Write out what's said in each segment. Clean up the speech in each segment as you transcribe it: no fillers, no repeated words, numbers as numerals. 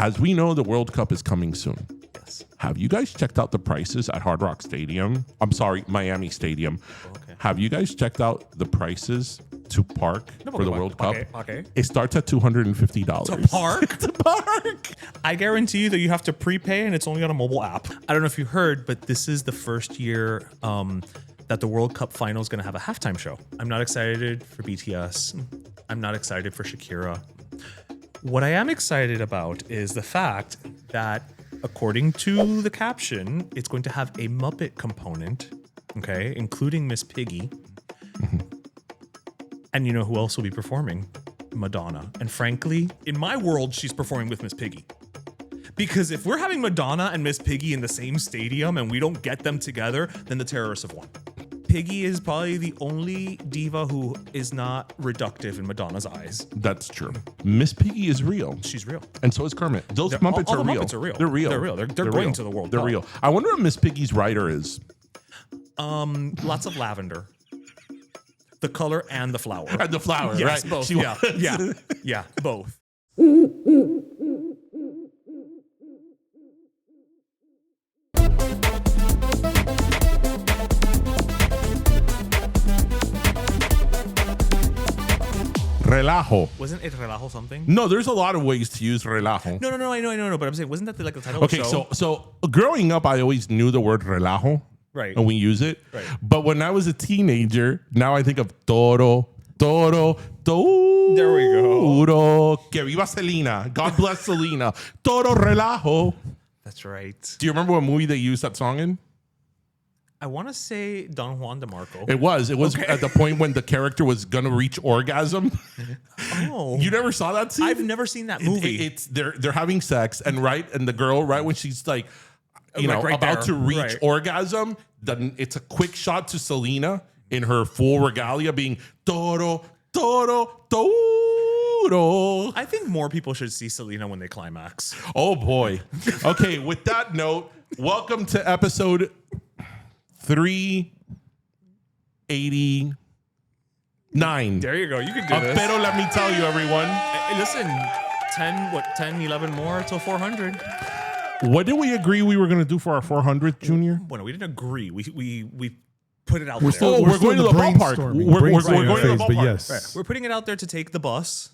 as we know, the World Cup is coming soon. Yes. Have you guys checked out the prices at Hard Rock Stadium? I'm sorry, Miami Stadium. Okay. Have you guys checked out the prices to park for the World Cup? Okay. It starts at $250. To park? To park? I guarantee you that you have to prepay and it's only on a mobile app. I don't know if you heard, but this is the first year that the World Cup final is going to have a halftime show. I'm not excited for BTS. I'm not excited for Shakira. What I am excited about is the fact that, according to the caption, it's going to have a Muppet component, okay, including Miss Piggy. And you know who else will be performing? Madonna. And frankly, in my world, she's performing with Miss Piggy. Because if we're having Madonna and Miss Piggy in the same stadium and we don't get them together, then the terrorists have won. Piggy is probably the only diva who is not reductive in Madonna's eyes. That's true. Miss Piggy is real. She's real. And so is Kermit. Those Muppets all are the real. Muppets are real. They're real. They're real. They're going real. to the World They're Cup. real. I wonder what Miss Piggy's writer is. Lots of lavender. The color and the flower. And the flower, yes, right? both. She Yeah, both. Relajo. Wasn't it relajo something? No, there's a lot of ways to use relajo. No, I know. But I'm saying, wasn't that the title of the show? So growing up, I always knew the word relajo. Right. And we use it. Right. But when I was a teenager, now I think of toro. There we go. Que viva Selena. God bless Selena. Toro relajo. That's right. Do you remember what movie they used that song in? I want to say Don Juan DeMarco. It was Okay. at the point when the character was gonna reach orgasm. Oh, You never saw that scene? I've never seen that movie. It's they're having sex and the girl right when she's like, right about there. to reach Right. orgasm, then it's a quick shot to Selena in her full regalia being toro. I think more people should see Selena when they climax. Oh boy. Okay, with that note, welcome to episode 389. There you go. You can do this. Pero let me tell you, everyone. Hey, listen, 10, 11 more till 400. What did we agree we were going to do for our 400th, Junior? Well, we didn't agree. We put it out We're there. still, we're going in to the ballpark. brainstorming- We're going brainstorming to the phase, but ballpark. yes. Right. We're putting it out there to take the bus.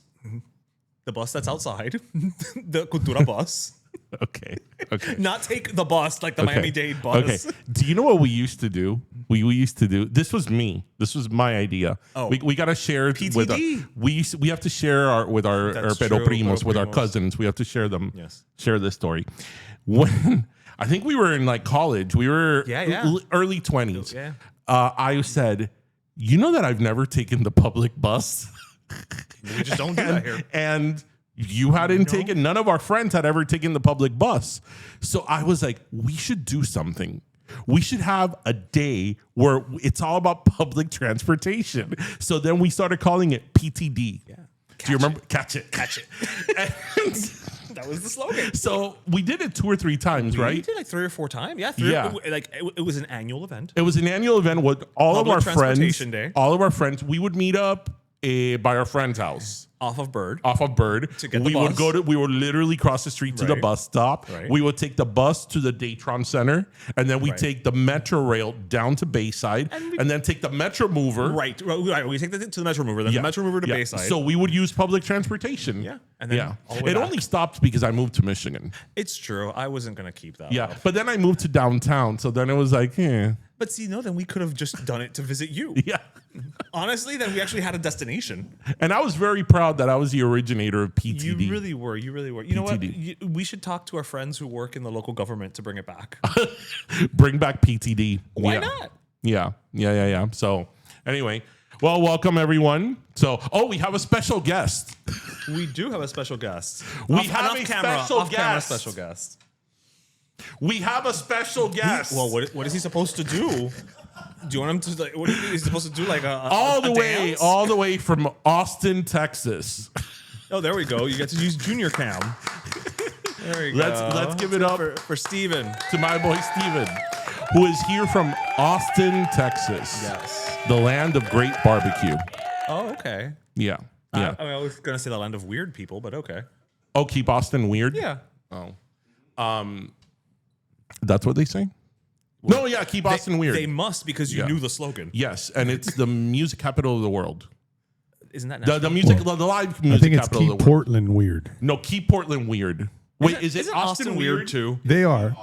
The bus that's outside. The Cultura bus. Okay. Not take the bus like the Miami-Dade bus. Okay. Do you know what we used to do? We used to do. This was me. This was my idea. Oh. We got to share PTD. with we have to share with our That's pero true, primos, pero with our primos. cousins. We have to share them. Yes. Share this story. When I think we were in like college, we were early 20s. Yeah. I said, you know that I've never taken the public bus. We just don't do that here. And you hadn't taken, none of our friends had ever taken the public bus. So I was like, we should do something. We should have a day where it's all about public transportation. So then we started calling it PTD. Yeah. Do you remember? Catch it. And That was the slogan. so we did it 2 or 3 times, We right? did like 3 or 4 times. Yeah. Yeah. It was an annual event. It was an annual event with all Public of our friends. Transportation Day. All of our friends. We would meet up by our friend's house. Off of Bird. Off of Bird. To get the bus. We would literally cross the street to the Right. bus stop. Right. We would take the bus to the Daytron Center, and then we Right. take the Metro Rail down to Bayside, and then take the Metro Mover. Right. We take that to the Metro Mover, then the Metro Mover to Bayside. So we would use public transportation. Yeah. And then all the way It back. only stopped because I moved to Michigan. It's true. I wasn't going to keep that Yeah. up. But then I moved to downtown. So then it was like, But see, no, then we could have just done it to visit you. yeah. Honestly, then we actually had a destination. And I was very proud that I was the originator of PTD. You really were. You know what? PTD. We should talk to our friends who work in the local government to bring it back. Bring back PTD. Why Yeah. not? Yeah. So anyway, well, welcome everyone. So, we have a special guest. We do have a special guest. We have a special off-camera guest. special guest. We have a special guest. Well, what is he supposed to do? Do you want him to like? What is he supposed to do? Like all the way from Austin, Texas. Oh, there we go. You get to use Junior Cam. There you go. Let's give it up for Steven. to my boy Steven, who is here from Austin, Texas. Yes. The land of great barbecue. Oh, okay. Yeah. I was gonna say the land of weird people, but okay. Oh, keep Austin weird? Yeah. Oh. That's what they say? No, yeah, keep Austin weird. They must, because you knew the slogan. Yes, and it's the music capital of the world. Isn't that the music, the live music I think it's capital of keep the world. Portland weird. No, keep Portland weird. Wait, is it Isn't Austin weird too? They are.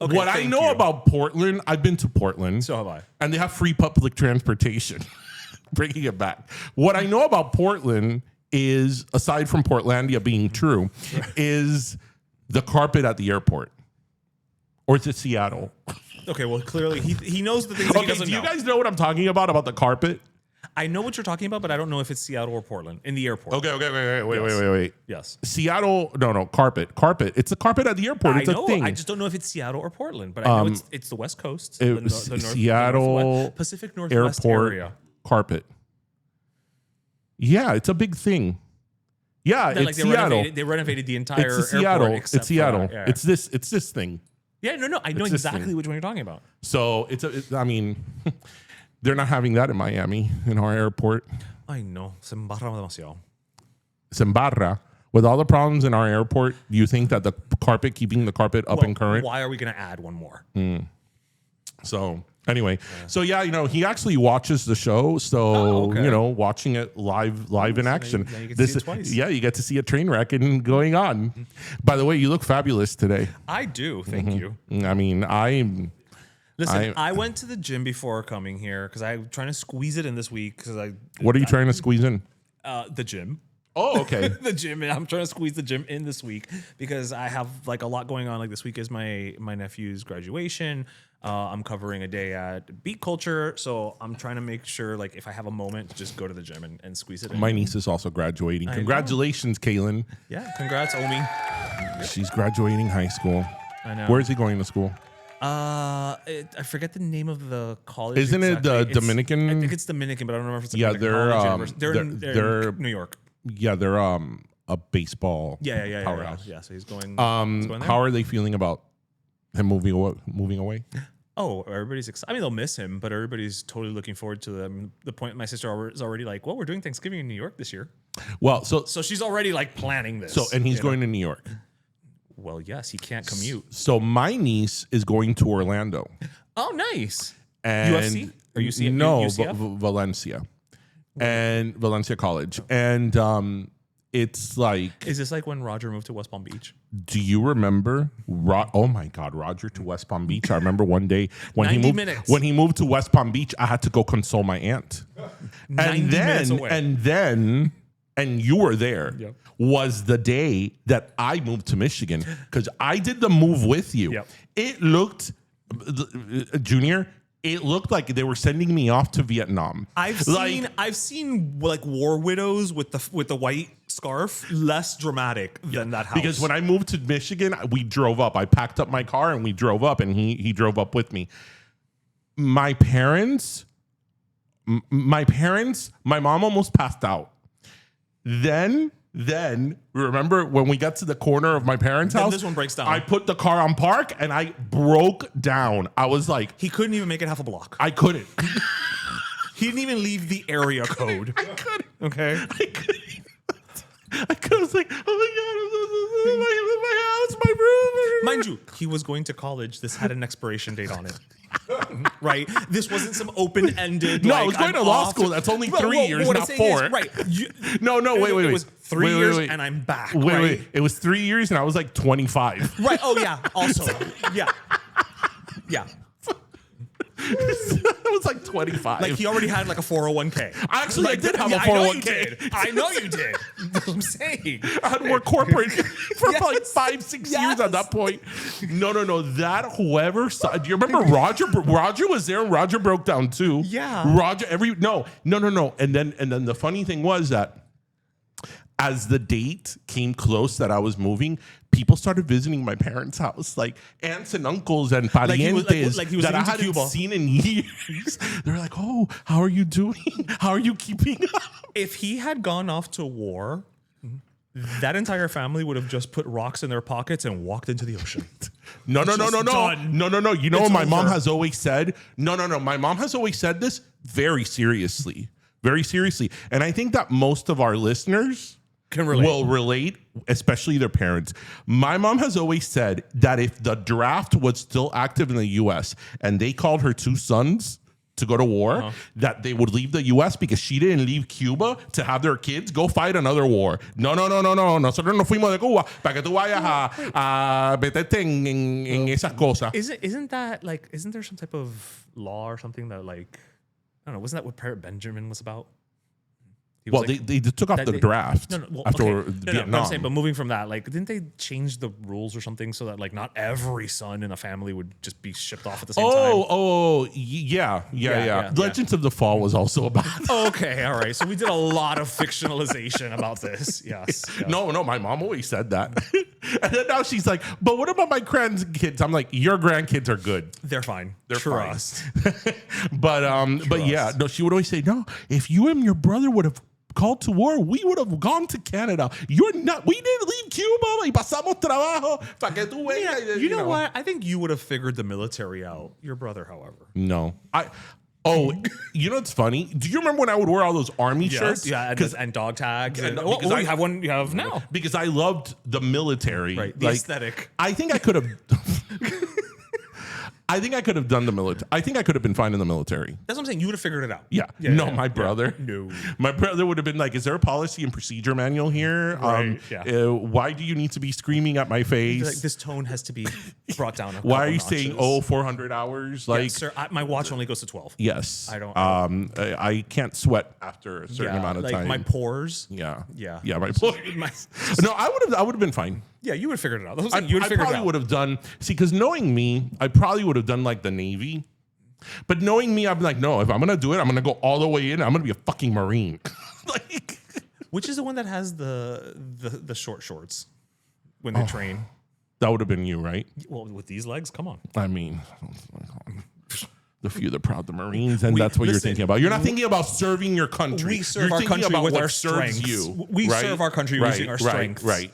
Okay, What I know about Portland, I've been to Portland. So have I. And they have free public transportation. Bringing it back. What I know about Portland is, aside from Portlandia being true, is the carpet at the airport. Or is it Seattle? Okay, well, clearly he knows the things that he doesn't do you know. guys know what I'm talking about the carpet? I know what you're talking about, but I don't know if it's Seattle or Portland in the airport. Okay, wait. Yes. Seattle, no, carpet. It's a carpet at the airport. It's I know. a thing. I just don't know if it's Seattle or Portland, but I know it's the West Coast, the Seattle Pacific Northwest airport area. Carpet. Yeah, it's a big thing. Yeah, it's Seattle. They renovated the entire It's airport. Seattle. It's Seattle. Yeah. It's this thing. Yeah, no, I know It's this exactly thing. which one you're talking about. So I mean, they're not having that in Miami in our airport. I know. Se embarra demasiado. Sembarra. With all the problems in our airport, do you think that the carpet, keeping the carpet up and current? Why are we going to add one more? So anyway, so yeah, he actually watches the show. So okay. Watching it live in action. now you get to see it twice. Yeah, you get to see a train wreck and going on. By the way, you look fabulous today. I do. Thank you. I mean, Listen, I went to the gym before coming here because I'm trying to squeeze it in this week. What are you trying to squeeze in? The gym. Oh, okay. The gym. And I'm trying to squeeze the gym in this week because I have like a lot going on. Like this week is my nephew's graduation. I'm covering a day at Beat Culture, so I'm trying to make sure, like, if I have a moment, to just go to the gym and squeeze it in. My niece is also graduating. Congratulations, Kaylin. Yeah, congrats, Omi. She's graduating high school. I know. Where is he going to school? I forget the name of the college. Isn't it the It's- Dominican? I think it's Dominican, but I don't remember if it's a Yeah, college, university. They're in New York. Yeah, they're a baseball Yeah. powerhouse. Yeah, so he's going. He's going there. How are they feeling about him moving away? Oh, everybody's excited. I mean, they'll miss him, but everybody's totally looking forward to them. The point my sister is already like, well, we're doing Thanksgiving in New York this year. Well, so she's already like planning this. and he's going to New York. Well, yes, he can't commute. So my niece is going to Orlando. Oh, nice. And UFC? Or UCF? No, UCF? Valencia. And Valencia College. And it's like, Is this like when Roger moved to West Palm Beach? do you remember? Oh my God, Roger to West Palm Beach. I remember one day when 90 minutes. When he moved to West Palm Beach, I had to go console my aunt. 90 minutes away. And you were there. Yep. Was the day that I moved to Michigan because I did the move with you. Yep. It looked, Junior. It looked like they were sending me off to Vietnam. I've seen like war widows with the white scarf, less dramatic than that house. Because when I moved to Michigan, we drove up. I packed up my car and we drove up, and he drove up with me. My parents, my mom almost passed out. Then remember when we got to the corner of my parents' house? This one breaks down. I put the car on park and I broke down. I was like, he couldn't even make it half a block. I couldn't. He didn't even leave the area code. I couldn't. Okay. I was like, oh my God, my house, my room. Mind you, he was going to college. This had an expiration date on it. Right? This wasn't some open-ended. No, like, I was going to law school. That's only 3 years, what not I'm saying 4. Is, right. No, wait. It was 3 years and I'm back. Wait. It was 3 years and I was like 25. Right. Oh, yeah. Also. Yeah. I was like 25. Like he already had like a 401k. Actually, I did have a I know you 401k. did. I know you did. That's what I'm saying. I had more corporate for like 5-6 Yes. years at that point. No. That whoever saw, do you remember Roger? Roger was there. Roger broke down too. Yeah. Roger. No. And then the funny thing was that as the date came close that I was moving, people started visiting my parents' house, like aunts and uncles and parientes like he was that I leaving to hadn't Cuba. seen in years. They're like, "Oh, how are you doing? How are you keeping up?" If he had gone off to war, that entire family would have just put rocks in their pockets and walked into the ocean. No. done. No. You know what my mom over. has always said? No. My mom has always said this very seriously. Very seriously. And I think that most of our listeners will relate, especially their parents. My mom has always said that if the draft was still active in the U.S. and they called her two sons to go to war, that they would leave the U.S. because she didn't leave Cuba to have their kids go fight another war. No. Nosotros nos fuimos de Cuba para que tú vayas a meterte en esas cosas. Isn't there some type of law or something that like, I don't know, wasn't that what Parrot Benjamin was about? Well, like, they took off the draft after Vietnam. No, I'm saying, but moving from that, like, didn't they change the rules or something so that like not every son in a family would just be shipped off at the same time? Yeah. Legends of the Fall was also about that. Okay, all right. So we did a lot of fictionalization about this. Yes. No, my mom always said that. And then now she's like, but what about my grandkids? I'm like, your grandkids are good. They're fine. They're Trust. fine. But yeah, no, she would always say, no, if you and your brother would have called to war, we would have gone to Canada. You're not. We didn't leave Cuba. Y pasamos trabajo para que tú vengas. Yeah, you know what? I think you would have figured the military out. Your brother, however. No. You know what's funny? Do you remember when I would wear all those army shirts? Yeah, and dog tags. And, you have one you have now. Because I loved the military. Right, the aesthetic. I think I could have... I think I could have done the military. I think I could have been fine in the military. That's what I'm saying. You would have figured it out. Yeah. My brother. No. My brother would have been like, is there a policy and procedure manual here? Right. Why do you need to be screaming at my face? Like, this tone has to be brought down. Why are you saying, 400 hours? Like, sir, my watch only goes to 12. Yes. I don't. I can't sweat after a certain amount of time. My pores. Yeah, my pores. No, I would have been fine. Yeah, you would have figured it out. I probably would have done. See, because knowing me, I probably would have done like the Navy. But knowing me, I'm like, no. If I'm gonna do it, I'm gonna go all the way in. I'm gonna be a fucking Marine. Like, which is the one that has the short shorts when they train? That would have been you, right? Well, with these legs, come on. I mean, the few, the proud, the Marines, and that's what you're thinking about. You're not thinking about serving your country. We serve our country with our strengths. We serve our country using our strengths. Right.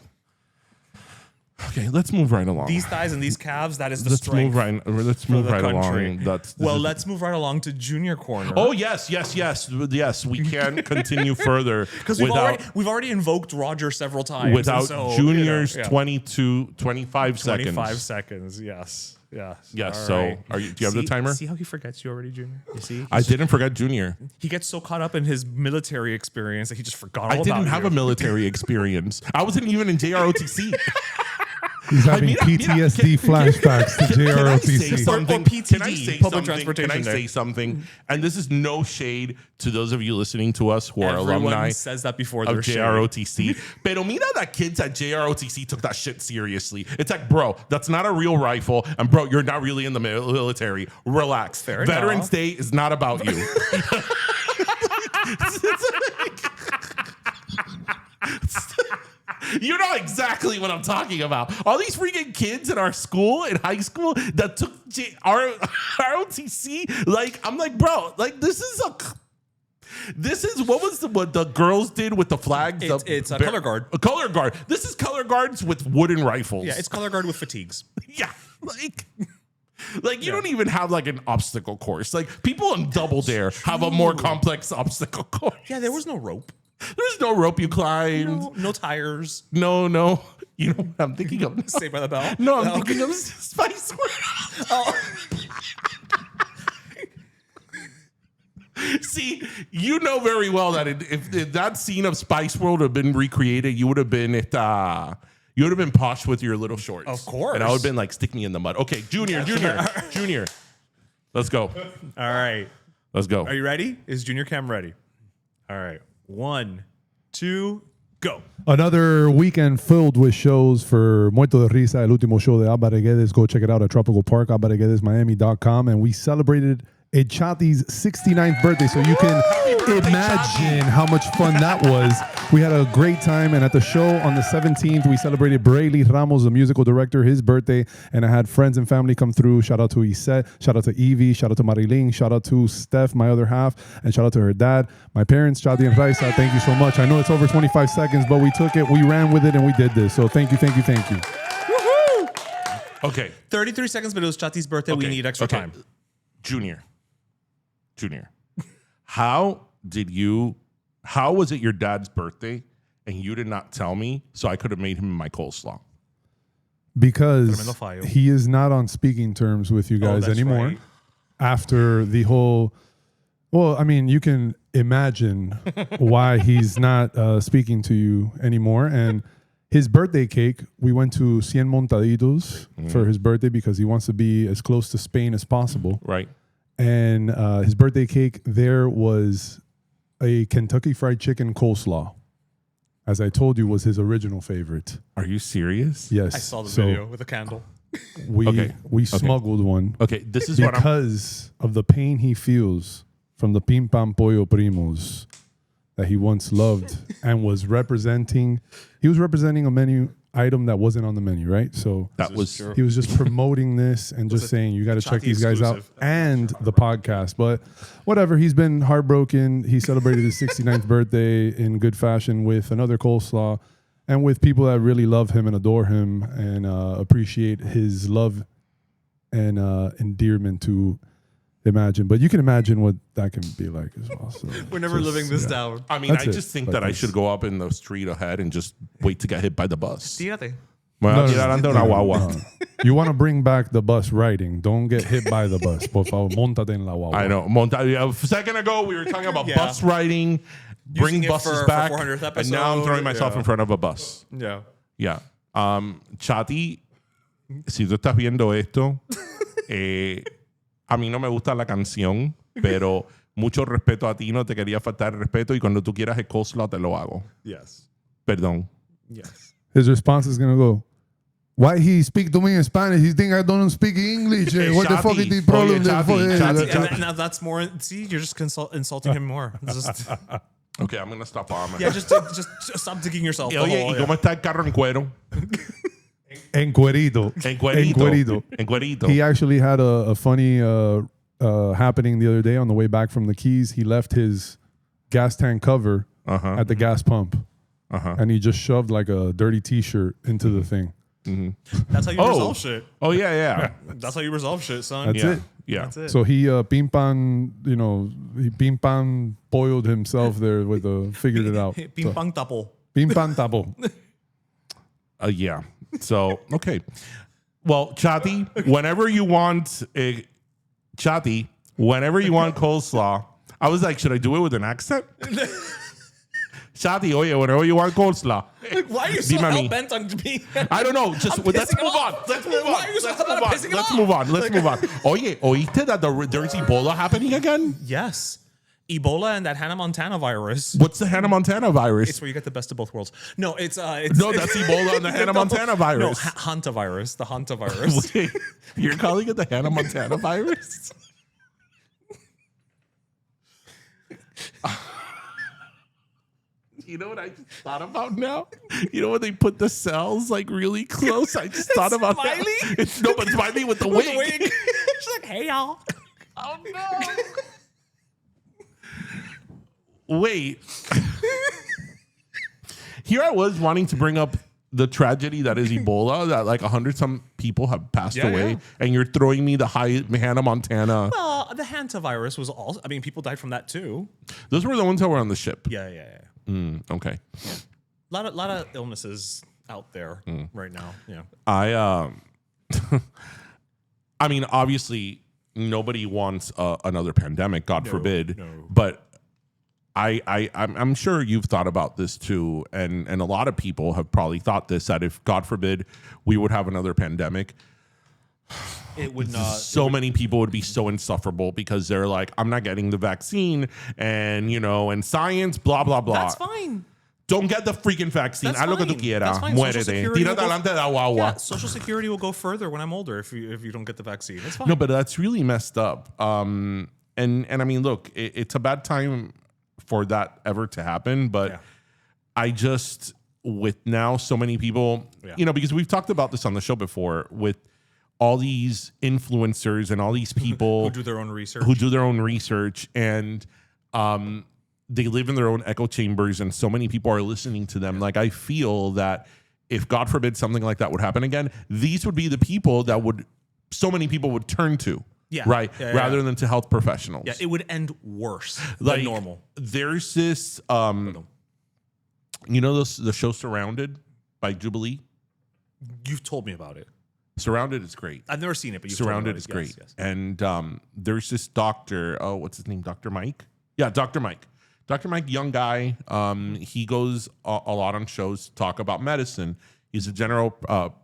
Okay, let's move right along. These thighs and these calves, that is the strength. Let's move right along. Let's move right along to Junior Corner. Oh, yes. We can continue further. Because we've already invoked Roger several times. Without Junior's 25 seconds. 25 seconds, yes. Yes. So, do you have the timer? See how he forgets you already, Junior? You see? I didn't forget Junior. He gets so caught up in his military experience that he just forgot all about I didn't have a military experience. I wasn't even in JROTC. He's having PTSD flashbacks to JROTC. Or PTD, public transportation. Can I say something? And this is no shade to those of you listening to us who are alumni. Everyone says that before of JROTC. Pero mira that kids at JROTC took that shit seriously. It's like, bro, that's not a real rifle. And bro, you're not really in the military. Relax. Fair Veterans Day is not about you. You know exactly what I'm talking about. All these freaking kids in our school, in high school, that took ROTC. Like, I'm like, bro, like this is what the girls did with the flags. It's a color guard. A color guard. This is color guards with wooden rifles. Yeah, it's color guard with fatigues. Yeah, like you don't even have like an obstacle course. Like people in Double Dare have a more complex obstacle course. Yeah, there was no rope. There's no rope you climbed. No tires. No. You know what I'm thinking of? Saved by the Bell? No, I'm thinking of Spice World. Oh. See, you know very well that if that scene of Spice World had been recreated, you would have been posh with your little shorts. Of course. And I would have been like, stick me in the mud. Okay, Junior. Let's go. All right. Let's go. Are you ready? Is Junior Cam ready? All right. 1, 2, go. Another weekend filled with shows for Muerto de Risa, el último show de Álvaro Guedes. Go check it out at Tropical Park, alvareguedesmiami.com. And we celebrated Echati's 69th birthday, so you can imagine how much fun that was. We had a great time, and at the show on the 17th, we celebrated Brayley Ramos, the musical director, his birthday, and I had friends and family come through. Shout out to Isette, shout out to Evie, shout out to Marilyn, shout out to Steph, my other half, and shout out to her dad, my parents, Chadi and Raisa. Thank you so much. I know it's over 25 seconds, but we took it, we ran with it, and we did this. So thank you. Woohoo! Okay. 33 seconds, but it was Chati's birthday. Okay. We need extra time. Junior, how was it your dad's birthday and you did not tell me, so I could have made him my coleslaw. Because he is not on speaking terms with you guys anymore. Right. After the whole, well, I mean, you can imagine why he's not speaking to you anymore. And his birthday cake, we went to Cien Montaditos for his birthday because he wants to be as close to Spain as possible. Right. And his birthday cake, there was a Kentucky Fried Chicken coleslaw. As I told you, was his original favorite. Are you serious? Yes. I saw the video with a candle. We smuggled one. Okay, this is because of the pain he feels from the Pim Pam Pollo Primos that he once loved and was representing. He was representing a menu item that wasn't on the menu, right? So he was just promoting this and just saying, you got to check these guys out and the podcast. But whatever, he's been heartbroken. He celebrated his 69th birthday in good fashion with another coleslaw and with people that really love him and adore him and appreciate his love and endearment to Imagine. But you can imagine what that can be like as well. So we're never living this down. I mean, I just think that I should go up in the street ahead and just wait to get hit by the bus. Tírate. You want to bring back the bus riding. Don't get hit by the bus. Por favor, montate en la guagua. I know. A second ago, we were talking about bus riding, bring buses back, and now I'm throwing myself in front of a bus. Yeah. Yeah. Chati, si tú estás viendo esto, a mí no me gusta la canción, pero mucho respeto a ti, no te quería faltar el respeto y cuando tú quieras el coleslaw te lo hago. Yes. Perdón. Yes. His response is going to go, why he speak to me in Spanish? He think I don't speak English. What the fuck is the problem? Now that's more. See, you're just insulting him more. Just, okay, I'm going to stop on. Yeah, just stop digging yourself. Oye, ¿y cómo está el carro en cuero? En cuerito. En cuerito. He actually had a funny happening the other day on the way back from the Keys. He left his gas tank cover at the gas pump. And he just shoved like a dirty T-shirt into the thing. That's how you resolve shit. Oh, yeah. That's how you resolve shit, son. That's it. Yeah. That's it. So he pimpan boiled himself there figured it out. Ping-pong tapo. Pimpan tapo. Yeah. So, okay. Well, Chati, whenever you want coleslaw, I was like, should I do it with an accent? Chati, oye, whenever you want coleslaw. Why are you so hell-bent on being... I don't know. Just let's move on. Let's move on. Oye, oíste that there's Ebola happening again? Yes. Ebola and that Hannah Montana virus. What's the Hannah Montana virus? It's where you get the best of both worlds. No, it's that's Ebola and the Hannah Montana virus. No, Hantavirus. The Hantavirus. Wait, you're calling it the Hannah Montana virus? You know what I just thought about now? You know when they put the cells like really close? I just thought about Smiley? that. But Smiley with the wig. She's like, hey, y'all. Oh, no. Wait. Here I was wanting to bring up the tragedy that is Ebola, that like 100-some people have passed away, and you're throwing me the Hannah Montana. Well, the hantavirus was also, I mean, people died from that too. Those were the ones that were on the ship. Yeah. Okay. Yeah. A lot of illnesses out there right now. Yeah. I mean, obviously, nobody wants another pandemic, God forbid. No. But I'm sure you've thought about this too, and a lot of people have probably thought this, that if, God forbid, we would have another pandemic, it would not. Many people would be so insufferable because they're like, I'm not getting the vaccine, and science, blah, blah, blah. That's fine. Don't get the freaking vaccine. Haz lo que tú quieras. Muérete. Tírate adelante de la guagua. Yeah, Social Security will go further when I'm older if you don't get the vaccine. It's fine. No, but that's really messed up. And I mean, look, it's a bad time for that ever to happen, but I just, with now so many people, because we've talked about this on the show before, with all these influencers and all these people who do their own research, and they live in their own echo chambers, and so many people are listening to them. Like, I feel that if, God forbid, something like that would happen again, these would be the people that so many people would turn to. Yeah. Right. Rather than to health professionals. Yeah, it would end worse than normal. There's this You know the show Surrounded by Jubilee? You've told me about it. Surrounded is great. I've never seen it, but you've Surrounded told me about is great. Yes. And there's this doctor. Oh, what's his name? Dr. Mike? Yeah, Dr. Mike. Dr. Mike, young guy. He goes a lot on shows to talk about medicine. He's a general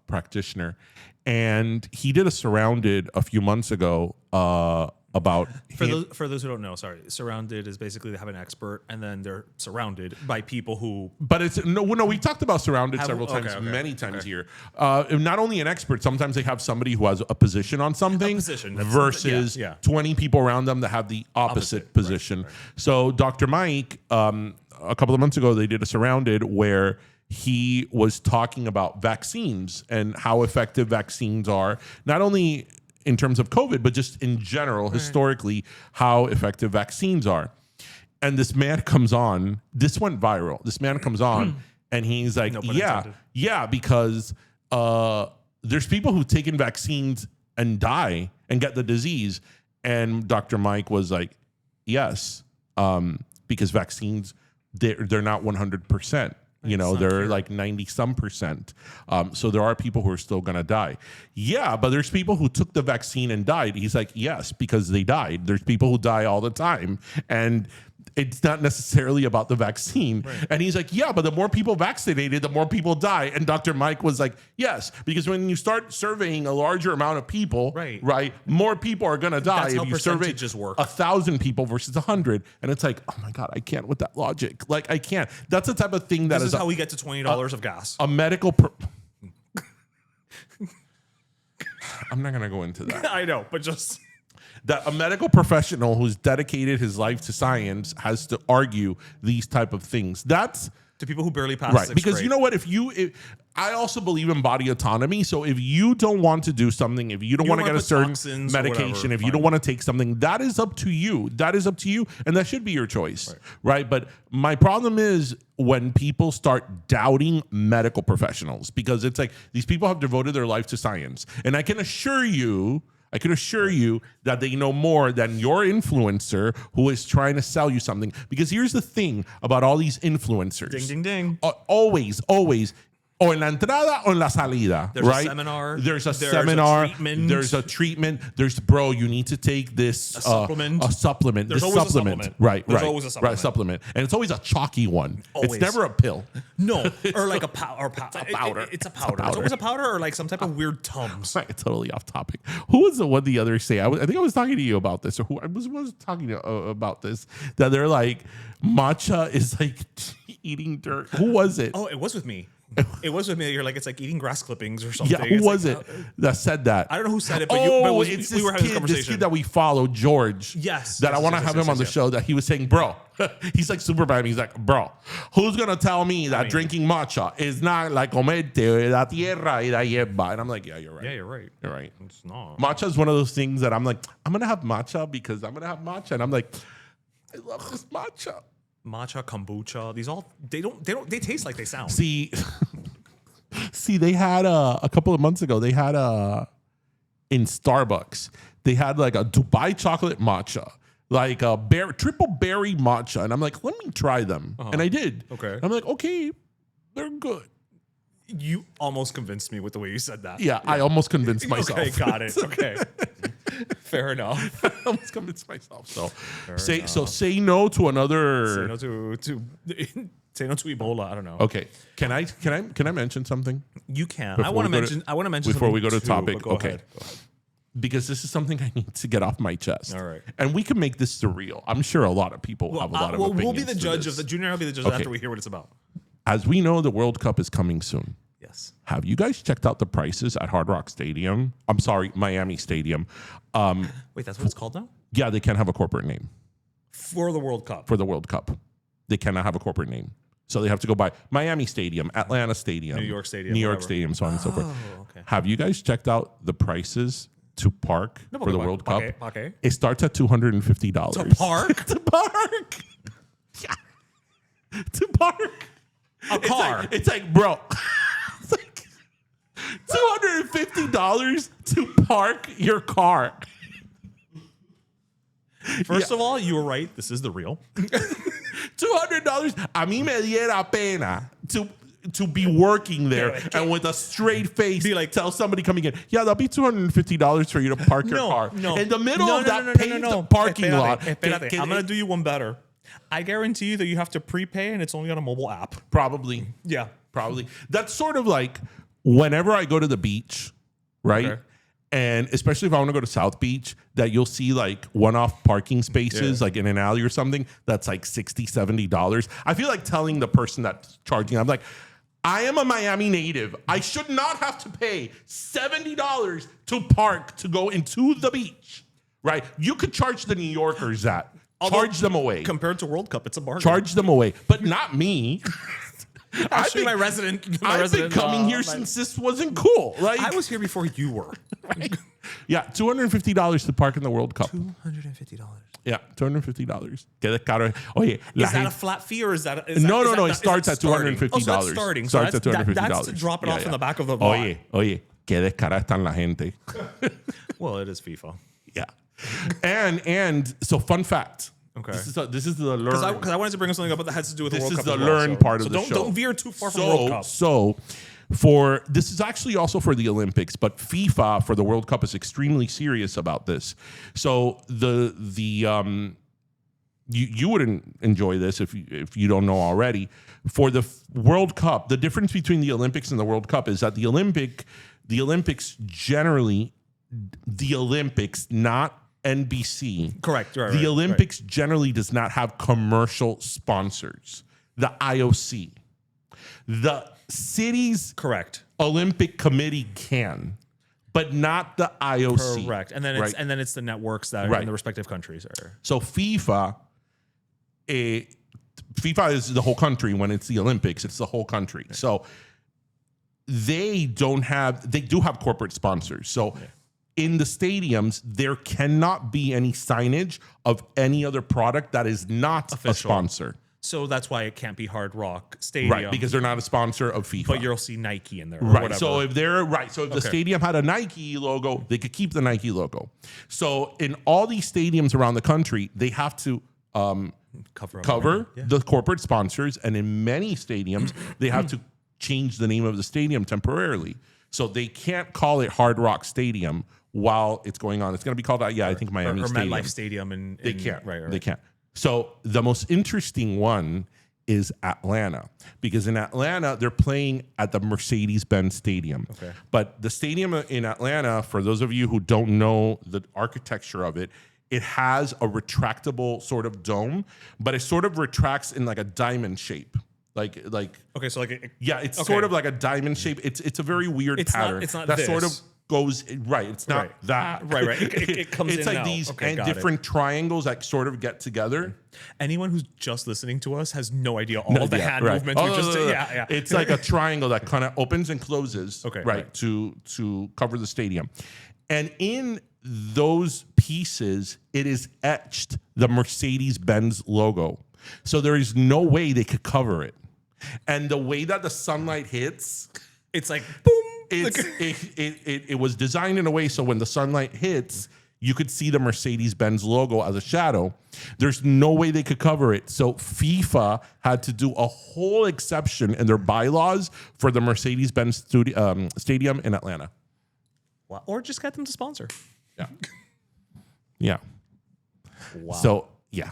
practitioner. And he did a Surrounded a few months ago about... For those who don't know, sorry, Surrounded is basically they have an expert, and then they're surrounded by people who... But it's... No, we talked about Surrounded several times, many times here. Not only an expert, sometimes they have somebody who has a position on something versus 20 people around them that have the opposite position. Right. So Dr. Mike, a couple of months ago, they did a Surrounded where he was talking about vaccines and how effective vaccines are, not only in terms of COVID, but just in general, historically, how effective vaccines are. And this man comes on, this went viral. This man comes on and he's like, because there's people who've taken vaccines and die and get the disease. And Dr. Mike was like, yes, because vaccines, they're not 100%. You know, they're like 90-some%. So there are people who are still going to die. Yeah, but there's people who took the vaccine and died. He's like, yes, because they died. There's people who die all the time. And it's not necessarily about the vaccine. Right. And he's like, yeah, but the more people vaccinated, the more people die. And Dr. Mike was like, yes, because when you start surveying a larger amount of people, right, more people are going to die. That's if how you survey percentages work. 1,000 people versus 100. And it's like, oh my God, I can't with that logic. Like, I can't. That's the type of thing that this is how we get to $20 of gas. A medical... I'm not going to go into that. I know, but just... That a medical professional who's dedicated his life to science has to argue these type of things. That's to people who barely pass right. sixth Because grade. you know what? I also believe in body autonomy. So if you don't want to do something, if you don't want to get a certain medication, if you don't want to take something, that is up to you. That is up to you, and that should be your choice, right? But my problem is when people start doubting medical professionals, because it's like these people have devoted their life to science, and I can assure you that they know more than your influencer who is trying to sell you something. Because here's the thing about all these influencers. Ding, ding, ding. Always. O en la entrada o en la salida, there's right? A seminar. There's a seminar. A treatment. There's a treatment. There's, bro, you need to take this. A supplement. A supplement. There's this always supplement. A supplement. Right, There's right. always a supplement. Right, supplement. And it's always a chalky one. Always. It's never a pill. No, or like a powder. It's a powder. It's a powder. It's always a powder or like some type of weird Tums. Right, totally off topic. Who was the one the other say? I think I was talking to you about this, or who I was talking to about this, that they're like, matcha is like eating dirt. Who was it? Oh, it was with me. It was with me. You're like, it's like eating grass clippings or something. Yeah, who was it that said that? I don't know who said it, but, we were having this conversation. This kid that we follow, George. Yes. That I want to have him on the show. That he was saying, bro, he's like super bad. He's like, bro, who's gonna tell me that drinking matcha is not like comete la tierra y la hierba? And I'm like, yeah, you're right. Yeah, you're right. You're right. It's not. Matcha is one of those things that I'm like, I'm gonna have matcha because I'm gonna have matcha, and I'm like, I love this matcha. Matcha, kombucha, these all they taste like they sound. See, they had a couple of months ago. They had in Starbucks. They had like a Dubai chocolate matcha, like a triple berry matcha, and I'm like, let me try them, and I did. Okay, I'm like, okay, they're good. You almost convinced me with the way you said that. Yeah. I almost convinced myself. Okay, got it. Okay. Fair enough. I almost convinced myself. So say no to another. Say no to say no to Ebola. I don't know. Okay. Can I mention something? You can. I want to mention before we go to topic. Go okay. ahead. Go ahead. Because this is something I need to get off my chest. All right. And we can make this surreal. I'm sure a lot of people have a lot of opinions. We'll be the judge of the Junior. I'll be the judge after we hear what it's about. As we know, the World Cup is coming soon. Yes. Have you guys checked out the prices at Hard Rock Stadium? I'm sorry, Miami Stadium. Wait, that's what it's called now? Yeah, they can't have a corporate name. For the World Cup. For the World Cup. They cannot have a corporate name. So they have to go by Miami Stadium, Atlanta Stadium, New York Stadium, New York whatever. Stadium, so on and so forth. Okay. Have you guys checked out the prices to park for the World Cup? Okay. It starts at $250. To park? To park. Yeah. To park. A car. It's like, bro, it's like $250 to park your car. First of all, you were right. This is the real. $200. A mí me diera pena to be working there and with a straight face be like, tell somebody coming in, yeah, that'll be $250 for you to park your car. In the middle of that paved parking lot. Espérate. I'm going to do you one better. I guarantee you that you have to prepay and it's only on a mobile app. Probably. Yeah. Probably. That's sort of like whenever I go to the beach, right? Okay. And especially if I want to go to South Beach, that you'll see like one-off parking spaces, like in an alley or something, that's like $60, $70. I feel like telling the person that's charging, I'm like, I am a Miami native. I should not have to pay $70 to park to go into the beach, right? You could charge the New Yorkers that. Charge them away. Compared to World Cup, it's a bargain. Charge them away, but not me. Actually, my resident. I've been coming here since this wasn't cool. Like I was here before you were. Right? Yeah, $250 to park in the World Cup. $250. Yeah, $250. Qué caro. Oye, is that a flat fee or is that? No. It starts at $250. Oh, so that's starting. Starts at $250. That's to drop it off in the back of the lot. Oye, qué descarada están la gente. Well, it is FIFA. Yeah, and so fun fact. Okay. This is the learn. Because I wanted to bring something up that has to do with the World Cup. This is the learn part of the show. Don't veer too far from the World Cup. So, this is actually also for the Olympics, but FIFA for the World Cup is extremely serious about this. So you wouldn't enjoy this if you don't know already. For the World Cup, the difference between the Olympics and the World Cup is that the Olympics generally, not NBC. Correct. Right, the Olympics generally does not have commercial sponsors. The IOC. The city's Olympic Committee can, but not the IOC. Correct. And then it's the networks that are in the respective countries. So FIFA is the whole country. When it's the Olympics, it's the whole country. Right. So they do have corporate sponsors. So in the stadiums, there cannot be any signage of any other product that is not official. A sponsor. So that's why it can't be Hard Rock Stadium. Right, because they're not a sponsor of FIFA. But you'll see Nike in there. Or right. Whatever. So if the stadium had a Nike logo, they could keep the Nike logo. So in all these stadiums around the country, they have to cover the corporate sponsors. And in many stadiums, they have to change the name of the stadium temporarily. So they can't call it Hard Rock Stadium while it's going on. It's going to be called, I think Miami Stadium. Or MetLife Stadium. They can't. Right. They can't. So the most interesting one is Atlanta, because in Atlanta, they're playing at the Mercedes-Benz Stadium. Okay. But the stadium in Atlanta, for those of you who don't know the architecture of it, it has a retractable sort of dome, but it sort of retracts in like a diamond shape. Okay, so it's sort of like a diamond shape. It's a very weird pattern. It's not that this. Sort of goes right. It's not that. Right. It comes in. It's like these different triangles that sort of get together. Anyone who's just listening to us has no idea all of the hand movements. It's like a triangle that kind of opens and closes. To cover the stadium, and in those pieces, it is etched the Mercedes-Benz logo. So there is no way they could cover it. And the way that the sunlight hits, it's like boom. It was designed in a way so when the sunlight hits, you could see the Mercedes-Benz logo as a shadow. There's no way they could cover it. So FIFA had to do a whole exception in their bylaws for the Mercedes-Benz stadium in Atlanta. Wow. Or just get them to sponsor. Yeah. Wow. So, yeah.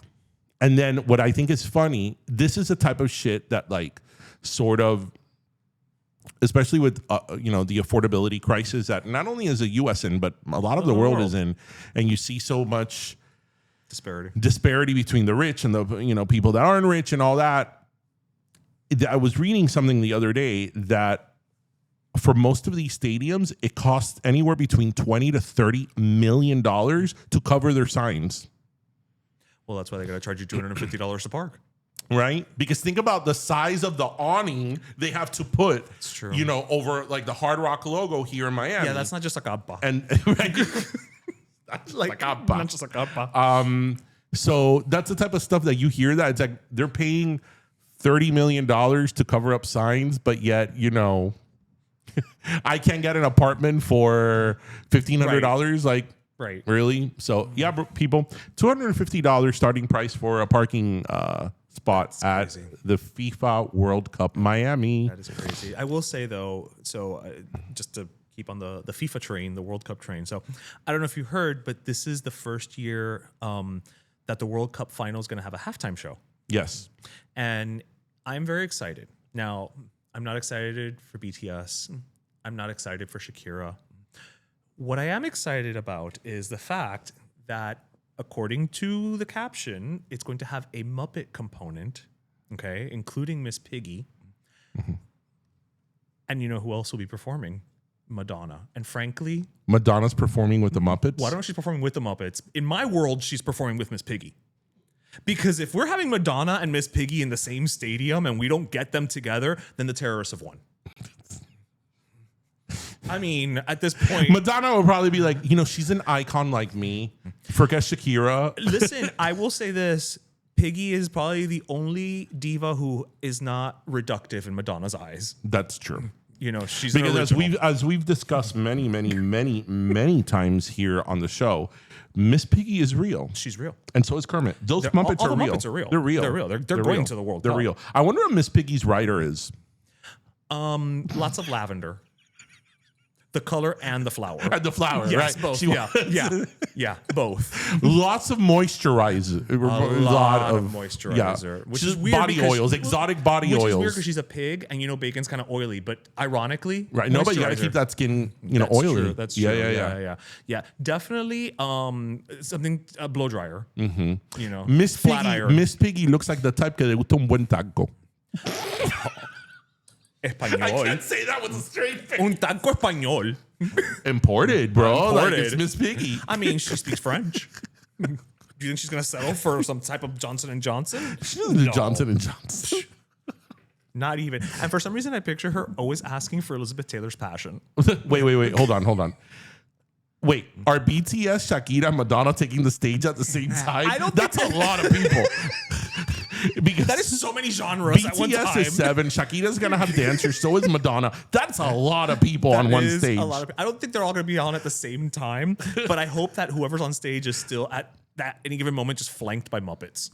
And then what I think is funny, this is the type of shit that like sort of, especially with the affordability crisis that not only is the U.S. in, but a lot of the world is in, and you see so much disparity between the rich and the people that aren't rich and all that. I was reading something the other day that for most of these stadiums, it costs anywhere between $20 to $30 million to cover their signs. Well, that's why they got to charge you $250 to park. Right? Because think about the size of the awning they have to put, over like the Hard Rock logo here in Miami. Yeah, that's not just a capa. And that's like capa. Not just a capa. So that's the type of stuff that you hear that it's like they're paying $30 million to cover up signs, but yet, I can't get an apartment for $1,500. Like, really? So, yeah, people, $250 starting price for a parking spot at crazy. the FIFA World Cup Miami. That is crazy. I will say though, so just to keep on the FIFA train, the World Cup train. So I don't know if you heard, but this is the first year that the World Cup final is going to have a halftime show. Yes. And I'm very excited. Now, I'm not excited for BTS. I'm not excited for Shakira. What I am excited about is the fact that, according to the caption, it's going to have a Muppet component, okay, including Miss Piggy. Mm-hmm. And you know who else will be performing? Madonna. And frankly, Madonna's performing with the Muppets. why don't she's performing with the Muppets? In my world, she's performing with Miss Piggy. Because if we're having Madonna and Miss Piggy in the same stadium and we don't get them together, then the terrorists have won. I mean, at this point, Madonna will probably be like, she's an icon like me. Forget Shakira. Listen, I will say this. Piggy is probably the only diva who is not reductive in Madonna's eyes. That's true. She's Because as we've discussed many times here on the show, Miss Piggy is real. She's real. And so is Kermit. Those Muppets all are the real. Muppets are real. They're real. They're real. They're going real. to the World They're Cup. real. I wonder what Miss Piggy's writer is. Lots of lavender. The color and the flower. And the flower, Yes, right? both. Yeah, both. Lots of moisturizer. A lot of moisturizer, which is weird body oils, exotic body which oils. is weird because she's a pig, and bacon's kind of oily. But ironically, right? No, but you got to keep that skin, oily. True, that's true. Yeah. Definitely, something a blow dryer. Mm-hmm. Miss Piggy looks like the type que le gusta un buen taco. Español. I can't say that with a straight face. Un taco español. Imported, bro. Imported. Like it's Miss Piggy. I mean, she speaks French. Do you think she's gonna settle for some type of Johnson & Johnson? She doesn't do Johnson & Johnson. Not even. And for some reason, I picture her always asking for Elizabeth Taylor's passion. Wait. Hold on. Wait, are BTS, Shakira, and Madonna taking the stage at the same time? That's a lot of people. Because that is so many genres at one time. BTS is 7. Shakira's gonna have dancers. So is Madonna. That's a lot of people on one stage. I don't think they're all gonna be on at the same time, but I hope that whoever's on stage is still at that any given moment just flanked by Muppets.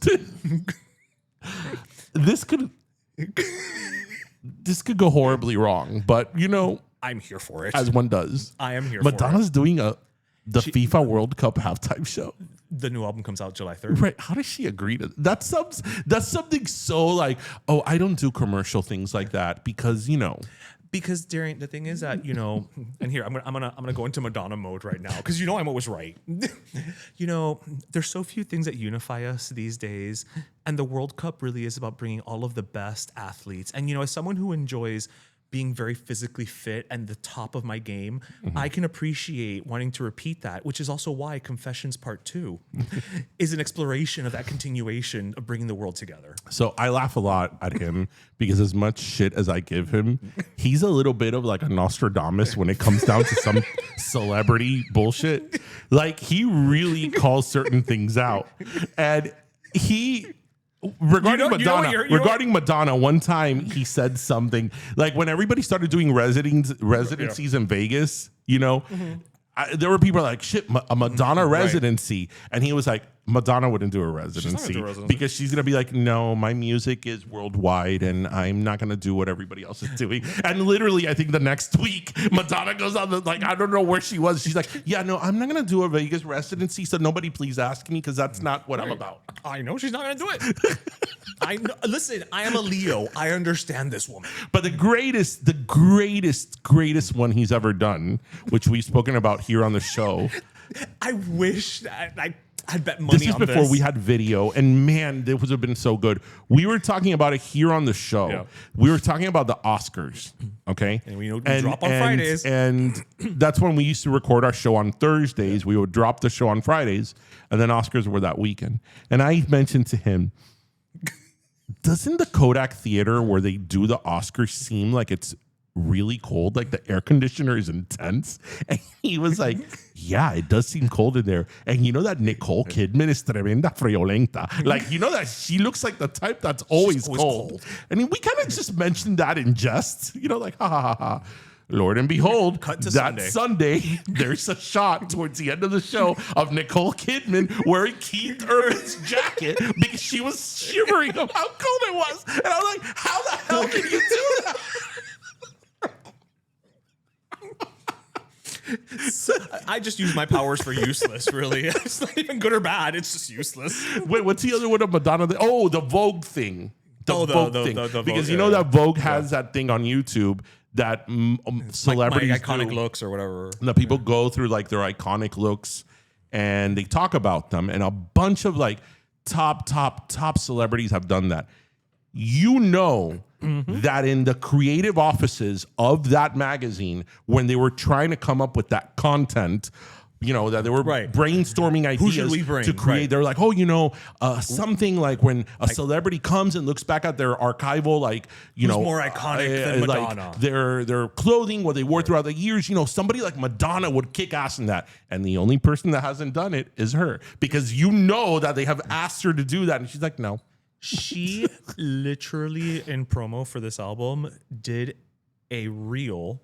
This could go horribly wrong, but I'm here for it. as one does. I am here for it. Madonna's doing the FIFA World Cup halftime show. The new album comes out July 3rd. Right. How does she agree to that? That's something so like, oh, I don't do commercial things like that because Because Darian, the thing is that and here I'm gonna go into Madonna mode right now because I'm always right. There's so few things that unify us these days, and the World Cup really is about bringing all of the best athletes. And as someone who enjoys being very physically fit and the top of my game, I can appreciate wanting to repeat that, which is also why Confessions Part 2 is an exploration of that continuation of bringing the world together. So I laugh a lot at him because as much shit as I give him, he's a little bit of like a Nostradamus when it comes down to some celebrity bullshit. Like he really calls certain things out. And regarding Madonna, one time he said something like when everybody started doing residencies in Vegas, there were people like, shit, a Madonna residency. And he was like, Madonna wouldn't do a residency because she's going to be like, no, my music is worldwide and I'm not going to do what everybody else is doing. And literally, I think the next week, Madonna goes on I don't know where she was. She's like, yeah, no, I'm not going to do a Vegas residency. So nobody please ask me because that's not what I'm about. I know she's not going to do it. I know. Listen, I am a Leo. I understand this woman. But the greatest one he's ever done, which we've spoken about here on the show. I wish that I'd bet money on this. This is before we had video, and man, this would have been so good. We were talking about it here on the show. Yeah. We were talking about the Oscars, okay? And we drop on Fridays. And that's when we used to record our show on Thursdays. We would drop the show on Fridays, and then Oscars were that weekend. And I mentioned to him, doesn't the Kodak Theater where they do the Oscars seem like it's really cold? Like the air conditioner is intense. And he was like, yeah, it does seem cold in there. And that Nicole Kidman is tremenda friolenta. Like, that she looks like the type that's always cold. And we kind of just mentioned that in jest, like, ha ha ha ha. Lord and behold, Cut to that Sunday, there's a shot towards the end of the show of Nicole Kidman wearing Keith Urban's jacket because she was shivering of how cold it was. And I was like, how the hell did you do that? I just use my powers for useless, really. It's not even good or bad. It's just useless. Wait, what's the other one of Madonna? The Vogue thing. The Vogue thing. The because Vogue, you know that Vogue has that thing on YouTube that celebrities like iconic do. looks or whatever. The people go through like their iconic looks and they talk about them. And a bunch of like top celebrities have done that. You know that in the creative offices of that magazine, when they were trying to come up with that content, you know, that they were brainstorming ideas to create. They're like, something like when a celebrity comes and looks back at their archival, like, you know, more iconic than Madonna. Like their clothing, what they wore throughout the years. You know, somebody like Madonna would kick ass in that. And the only person that hasn't done it is her, because you know that they have asked her to do that. And she's like, no. She literally, in promo for this album, did a reel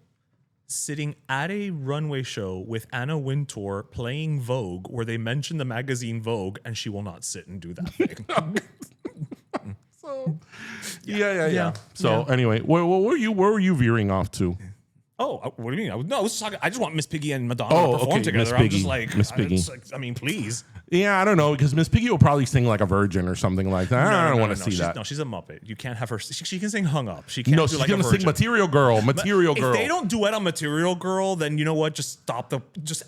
sitting at a runway show with Anna Wintour playing Vogue, where they mention the magazine Vogue, and she will not sit and do that thing. So, yeah. So anyway, where were you veering off to? Oh, what do you mean? I was talking. I just want Miss Piggy and Madonna to perform together. I'm just like, Miss Piggy. I mean, please. Yeah, I don't know, because Miss Piggy will probably sing like a virgin or something like that. I don't want to see that. No, she's a Muppet. You can't have her. She can sing hung up. She can't. No, do she's like gonna a virgin. sing Material Girl. Material Girl. If they don't duet on Material Girl, then you know what? Just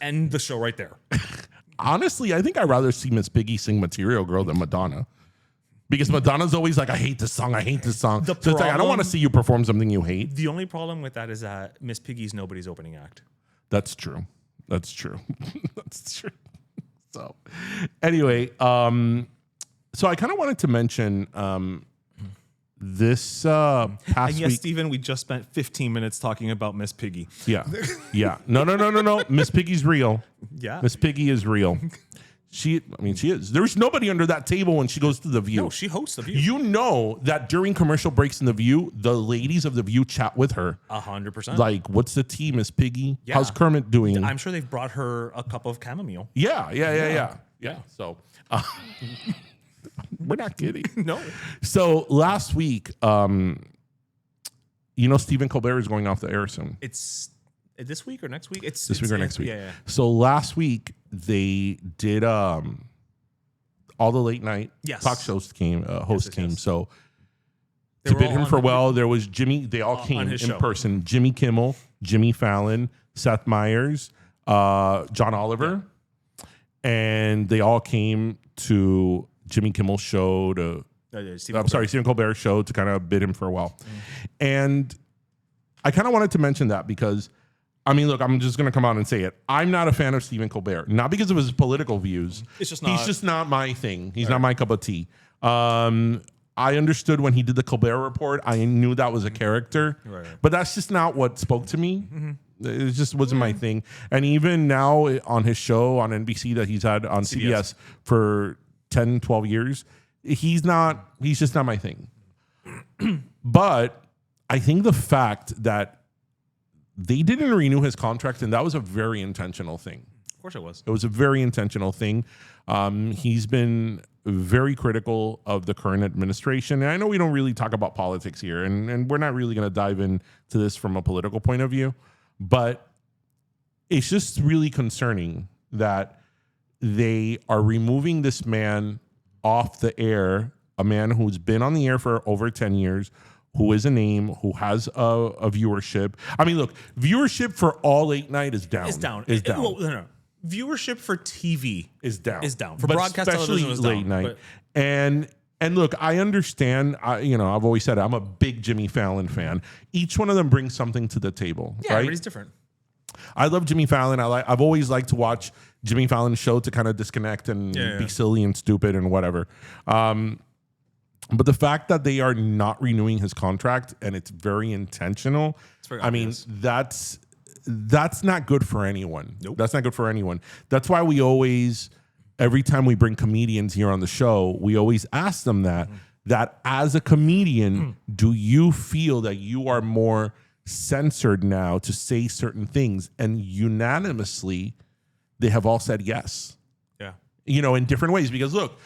end the show right there. Honestly, I think I'd rather see Miss Piggy sing Material Girl than Madonna. Because Madonna's always like, I hate this song. It's like, I don't want to see you perform something you hate. The only problem with that is that Miss Piggy's nobody's opening act. That's true. That's true. So anyway, so I kind of wanted to mention this past and yes, week. Steven, we just spent 15 minutes talking about Miss Piggy. Yeah. No. Miss Piggy's real. Yeah. Miss Piggy is real. She is. There's nobody under that table when she goes to The View. No, she hosts The View. You know that during commercial breaks in The View, the ladies of The View chat with her. 100%. Like, what's the tea, Miss Piggy? Yeah. How's Kermit doing? I'm sure they've brought her a cup of chamomile. Yeah. So, we're not kidding. No. So last week, Stephen Colbert is going off the air soon. It's this week or next week? It's this week or next week. Yeah. So last week they did all the late night talk shows came came. So to bid him farewell, there was Jimmy. They all came in person. Jimmy Kimmel, Jimmy Fallon, Seth Meyers, John Oliver, and they all came to Jimmy Kimmel's show to. Stephen Colbert's show to kind of bid him farewell. And I kind of wanted to mention that because, I mean, look, I'm just going to come out and say it. I'm not a fan of Stephen Colbert, not because of his political views. He's just not my thing. He's not my cup of tea. I understood when he did the Colbert Report. I knew that was a character, but that's just not what spoke to me. It just wasn't my thing. And even now on his show on NBC that he's had on CBS for 10, 12 years, he's just not my thing. But I think the fact that they didn't renew his contract, and that was a very intentional thing. Of course it was. It was a very intentional thing. He's been very critical of the current administration. And I know we don't really talk about politics here, and we're not really going to dive into this from a political point of view, but it's just really concerning that they are removing this man off the air, a man who's been on the air for over 10 years, who is a name, who has a viewership. I mean, look, viewership for all late night is down. It's down. Well, no. Viewership for TV is down. For broadcast television is down. Late night. And look, I understand. I've always said I'm a big Jimmy Fallon fan. Each one of them brings something to the table. Yeah, right? Everybody's different. I love Jimmy Fallon. I've always liked to watch Jimmy Fallon's show to kind of disconnect and be silly and stupid and whatever. But the fact that they are not renewing his contract and it's very intentional, that's not good for anyone. Nope. That's not good for anyone. That's why we always, every time we bring comedians here on the show, we always ask them that as a comedian, do you feel that you are more censored now to say certain things, and unanimously they have all said yes. Yeah. In different ways. Because look,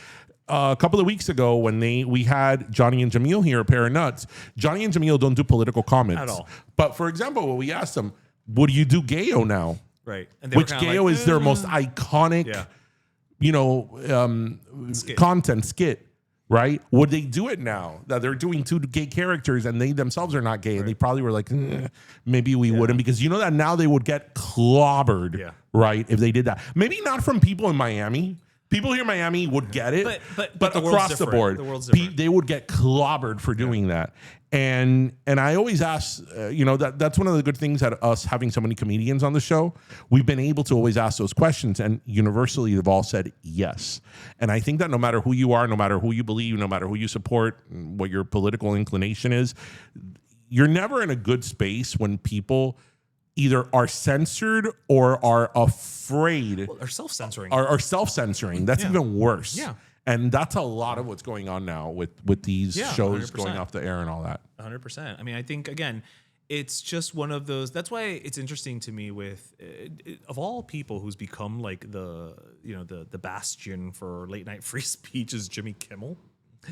a couple of weeks ago when we had Johnny and Jamil here, a pair of nuts, Johnny and Jamil don't do political comments. At all. But for example, when we asked them, would you do Gayo now? Right. And they were Which kinda Gayo like, is their most iconic, content skit, right? Would they do it now that they're doing 2 gay characters and they themselves are not gay? And they probably were like, maybe we wouldn't, because that now they would get clobbered, right? If they did that. Maybe not from people in Miami. People here in Miami would get it, but across the board, they would get clobbered for doing that. And I always ask, that's one of the good things that us having so many comedians on the show, we've been able to always ask those questions, and universally they've all said yes. And I think that no matter who you are, no matter who you believe, no matter who you support, what your political inclination is, you're never in a good space when people either are censored or are afraid. Or self-censoring. Or self-censoring. That's even worse. Yeah. And that's a lot of what's going on now with these shows 100%. Going off the air and all that. 100%. I mean, I think, again, it's just one of those. That's why it's interesting to me with, of all people who's become like the bastion for late night free speech is Jimmy Kimmel.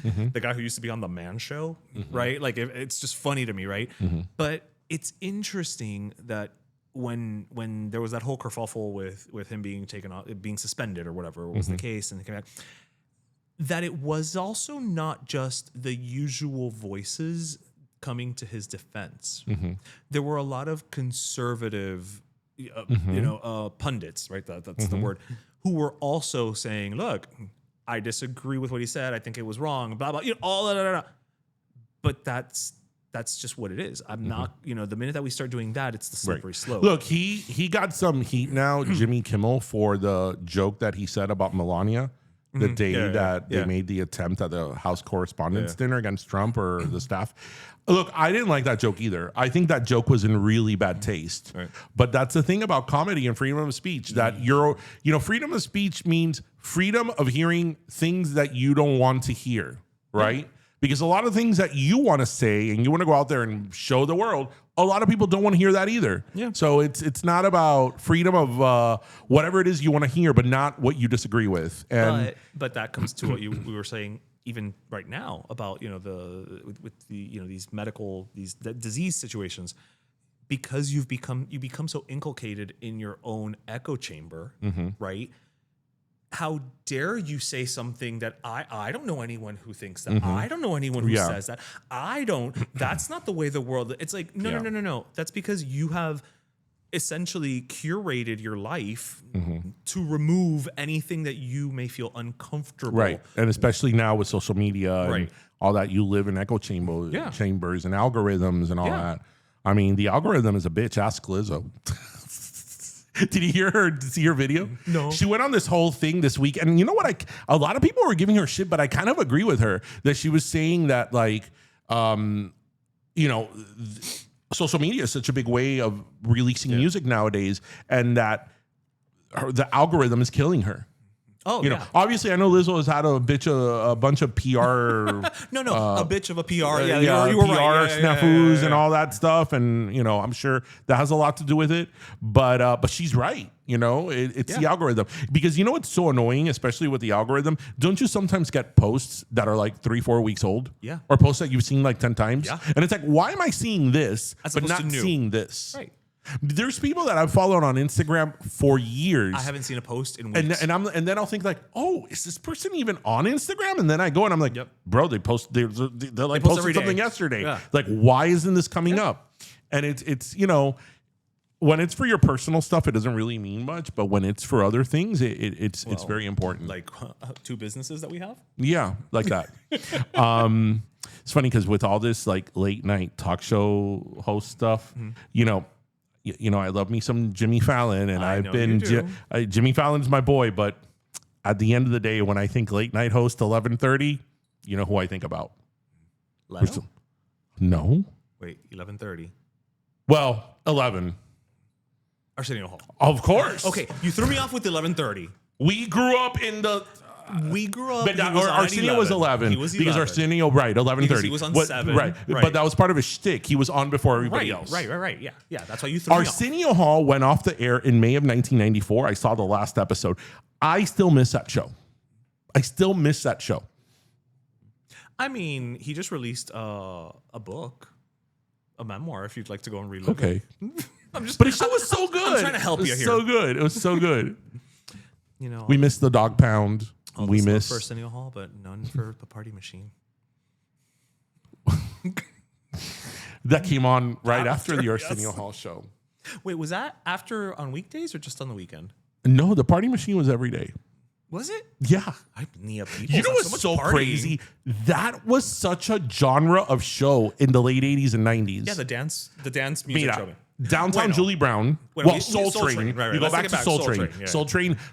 Mm-hmm. The guy who used to be on The Man Show, right? Like, it's just funny to me, right? Mm-hmm. But it's interesting that when there was that whole kerfuffle with him being taken off, being suspended or whatever was the case, and he came back, that it was also not just the usual voices coming to his defense. Mm-hmm. There were a lot of conservative, pundits, right? That's the word, who were also saying, "Look, I disagree with what he said. I think it was wrong." Blah blah. All that. But that's just what it is. I'm not, the minute that we start doing that, it's the slippery slope. Look, he got some heat now, Jimmy Kimmel, for the joke that he said about Melania the day that they made the attempt at the House Correspondents' dinner against Trump or the staff. Look, I didn't like that joke either. I think that joke was in really bad taste. Right. But that's the thing about comedy and freedom of speech, that freedom of speech means freedom of hearing things that you don't want to hear, right? Because a lot of things that you want to say and you want to go out there and show the world, a lot of people don't want to hear that either. Yeah. So it's not about freedom of whatever it is you want to hear, but not what you disagree with. And but that comes to what we were saying even right now about these disease situations, because you become so inculcated in your own echo chamber, right? How dare you say something that I don't know anyone who thinks that. I don't know anyone who says that. That's not the way the world. It's like, no. That's because you have essentially curated your life to remove anything that you may feel uncomfortable. Right. And especially now with social media and all that, you live in echo chambers and algorithms and all that. I mean, the algorithm is a bitch. Ask Lizzo. Did you see her video? No. She went on this whole thing this week. And you know what? A lot of people were giving her shit, but I kind of agree with her that she was saying that, like, social media is such a big way of releasing music nowadays, and that the algorithm is killing her. Oh, obviously, I know Lizzo has had a bunch of PR. a bitch of a PR. You were PR snafus and all that stuff, and I'm sure that has a lot to do with it. But she's right. It's the algorithm, because it's so annoying, especially with the algorithm. Don't you sometimes get posts that are like 3-4 weeks old? Yeah. Or posts that you've seen like 10 times? Yeah. And it's like, why am I seeing this but not seeing this? Right. There's people that I've followed on Instagram for years. I haven't seen a post in weeks. And then I'll think like, oh, is this person even on Instagram? And then I go and I'm like, bro, they posted something yesterday. Yeah. Like, why isn't this coming up? And it's when it's for your personal stuff, it doesn't really mean much. But when it's for other things, it's very important. Like 2 businesses that we have? Yeah, like that. It's funny because with all this like late night talk show host stuff, I love me some Jimmy Fallon, and Jimmy Fallon's my boy. But at the end of the day, when I think late night host 11:30, you know who I think about? Leno? No. Wait, 11:30. Well, 11. Arsenio Hall. Of course. Okay, you threw me off with 11:30. We grew up in the We grew up. But he was on Arsenio was 11. He was because 11. Arsenio, right, 11:30. Because he was on 7. Right. Right. But that was part of his shtick. He was on before everybody else. Right. Yeah. That's why you threw me off. Arsenio Hall went off the air in May of 1994. I saw the last episode. I still miss that show. I mean, he just released a book, a memoir. If you'd like to go and relive Okay. it. But his show was so good. I'm trying to help you here. So good. It was so good. You know, We missed the dog pound. all We this love missed. for Arsenio Hall, but none for the party machine. That came on right after the Arsenio Hall show. Wait, was that after on weekdays or just on the weekend? No, the party machine was every day. Was it? Yeah. I knee up people. You know what's so crazy? That was such a genre of show in the late 80s and 90s. Yeah, the dance music show. Downtown Bueno. Julie Brown. Bueno, Soul Soul Train. Train. Right. You go Let's back take to it back. Soul Soul Train. Train, yeah.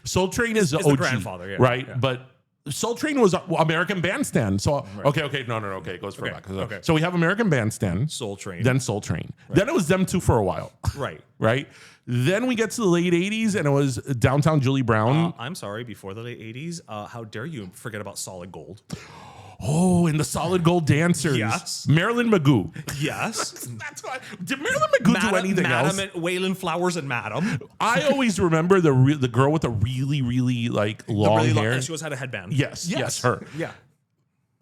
Soul Train is the It's the OG. grandfather, yeah. Right? Yeah. But Soul Train was American Bandstand. So, okay. No. Okay, it goes for back. Okay. So we have American Bandstand. Soul Train. Then Soul Train. Then it was them two for a while. Right. Right? Then we get to the late 80s and it was Downtown Julie Brown. I'm sorry, before the late 80s, how dare you forget about Solid Gold? Oh, and the Solid Gold Dancers. Yes. Marilyn Magoo. Yes. That's why. Did Marilyn Magoo do anything else? Madam, Waylon Flowers and Madam. I always remember the girl with the really, really like long hair. And she always had a headband. Yes, her. Yeah.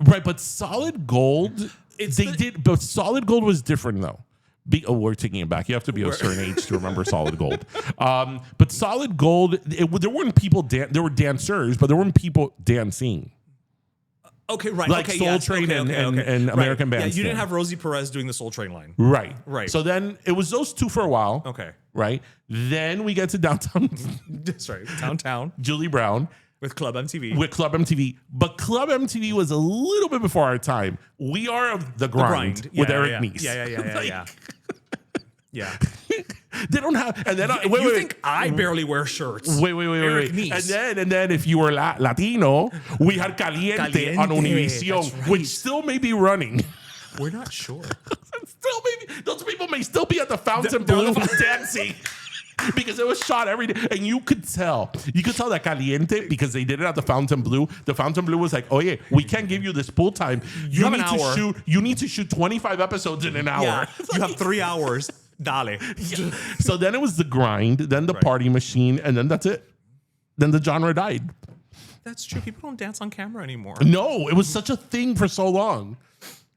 Right, but Solid Gold, but Solid Gold was different though. We're taking it back. You have to be of a certain age to remember Solid Gold. But Solid Gold, there weren't people. There were dancers, but there weren't people dancing. Okay, right. Like okay, Soul yes, Train okay, and right. American Yeah, Bandstand. you didn't have Rosie Perez doing the Soul Train line. Right. So then it was those two for a while. Okay. Right. Then we get to Downtown That's right. Downtown Julie Brown. with Club MTV. With Club MTV. But Club MTV was a little bit before our time. We are of the grind with Eric Nies. Yeah. Yeah. They don't have. And then You think I barely wear shirts? Wait. Eric Nies. And then if you were Latino, we had Caliente on Univision, that's right. which still may be running. We're not sure. Still maybe those people may still be at the Fountain Blue dancing. Because it was shot every day. And you could tell that Caliente, because they did it at the Fountain Blue. The Fountain Blue was like, oh yeah, we can't give you this pool time. You need to shoot 25 episodes in an hour. Yeah, you have 3 hours. Dale. Yeah. So then it was the grind, then the party machine, and then that's it. Then the genre died. That's true. People don't dance on camera anymore. No, it was such a thing for so long.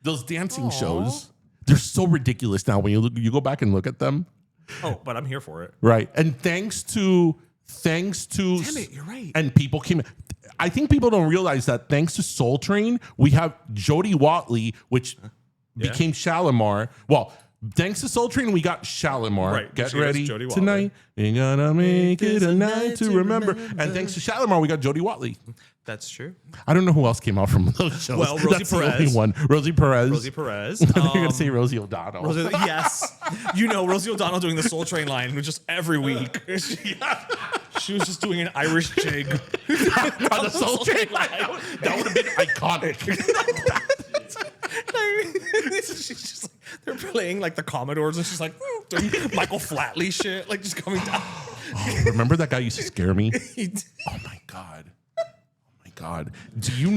Those dancing shows, they're so ridiculous now when you go back and look at them. Oh, but I'm here for it. Right. And thanks to Damn it, you're right. And people came. I think people don't realize that thanks to Soul Train, we have Jody Watley, which became Shalimar. Well, thanks to Soul Train, we got Shalimar. Right. Get She was ready Jody Watley. tonight. We're gonna make it a night to remember. And thanks to Shalimar, we got Jody Watley. That's true. I don't know who else came out from those shows. Well, Rosie That's Perez. the only one. Rosie Perez. Rosie Perez. I think you're gonna say Rosie O'Donnell. Yes. Rosie O'Donnell doing the Soul Train line just every week. She was just doing an Irish jig. On the Soul Train line. That would have been iconic. She's just like, they're playing like the Commodores and she's like doing Michael Flatley shit, like just coming down. Remember that guy used to scare me? Oh my God. Do you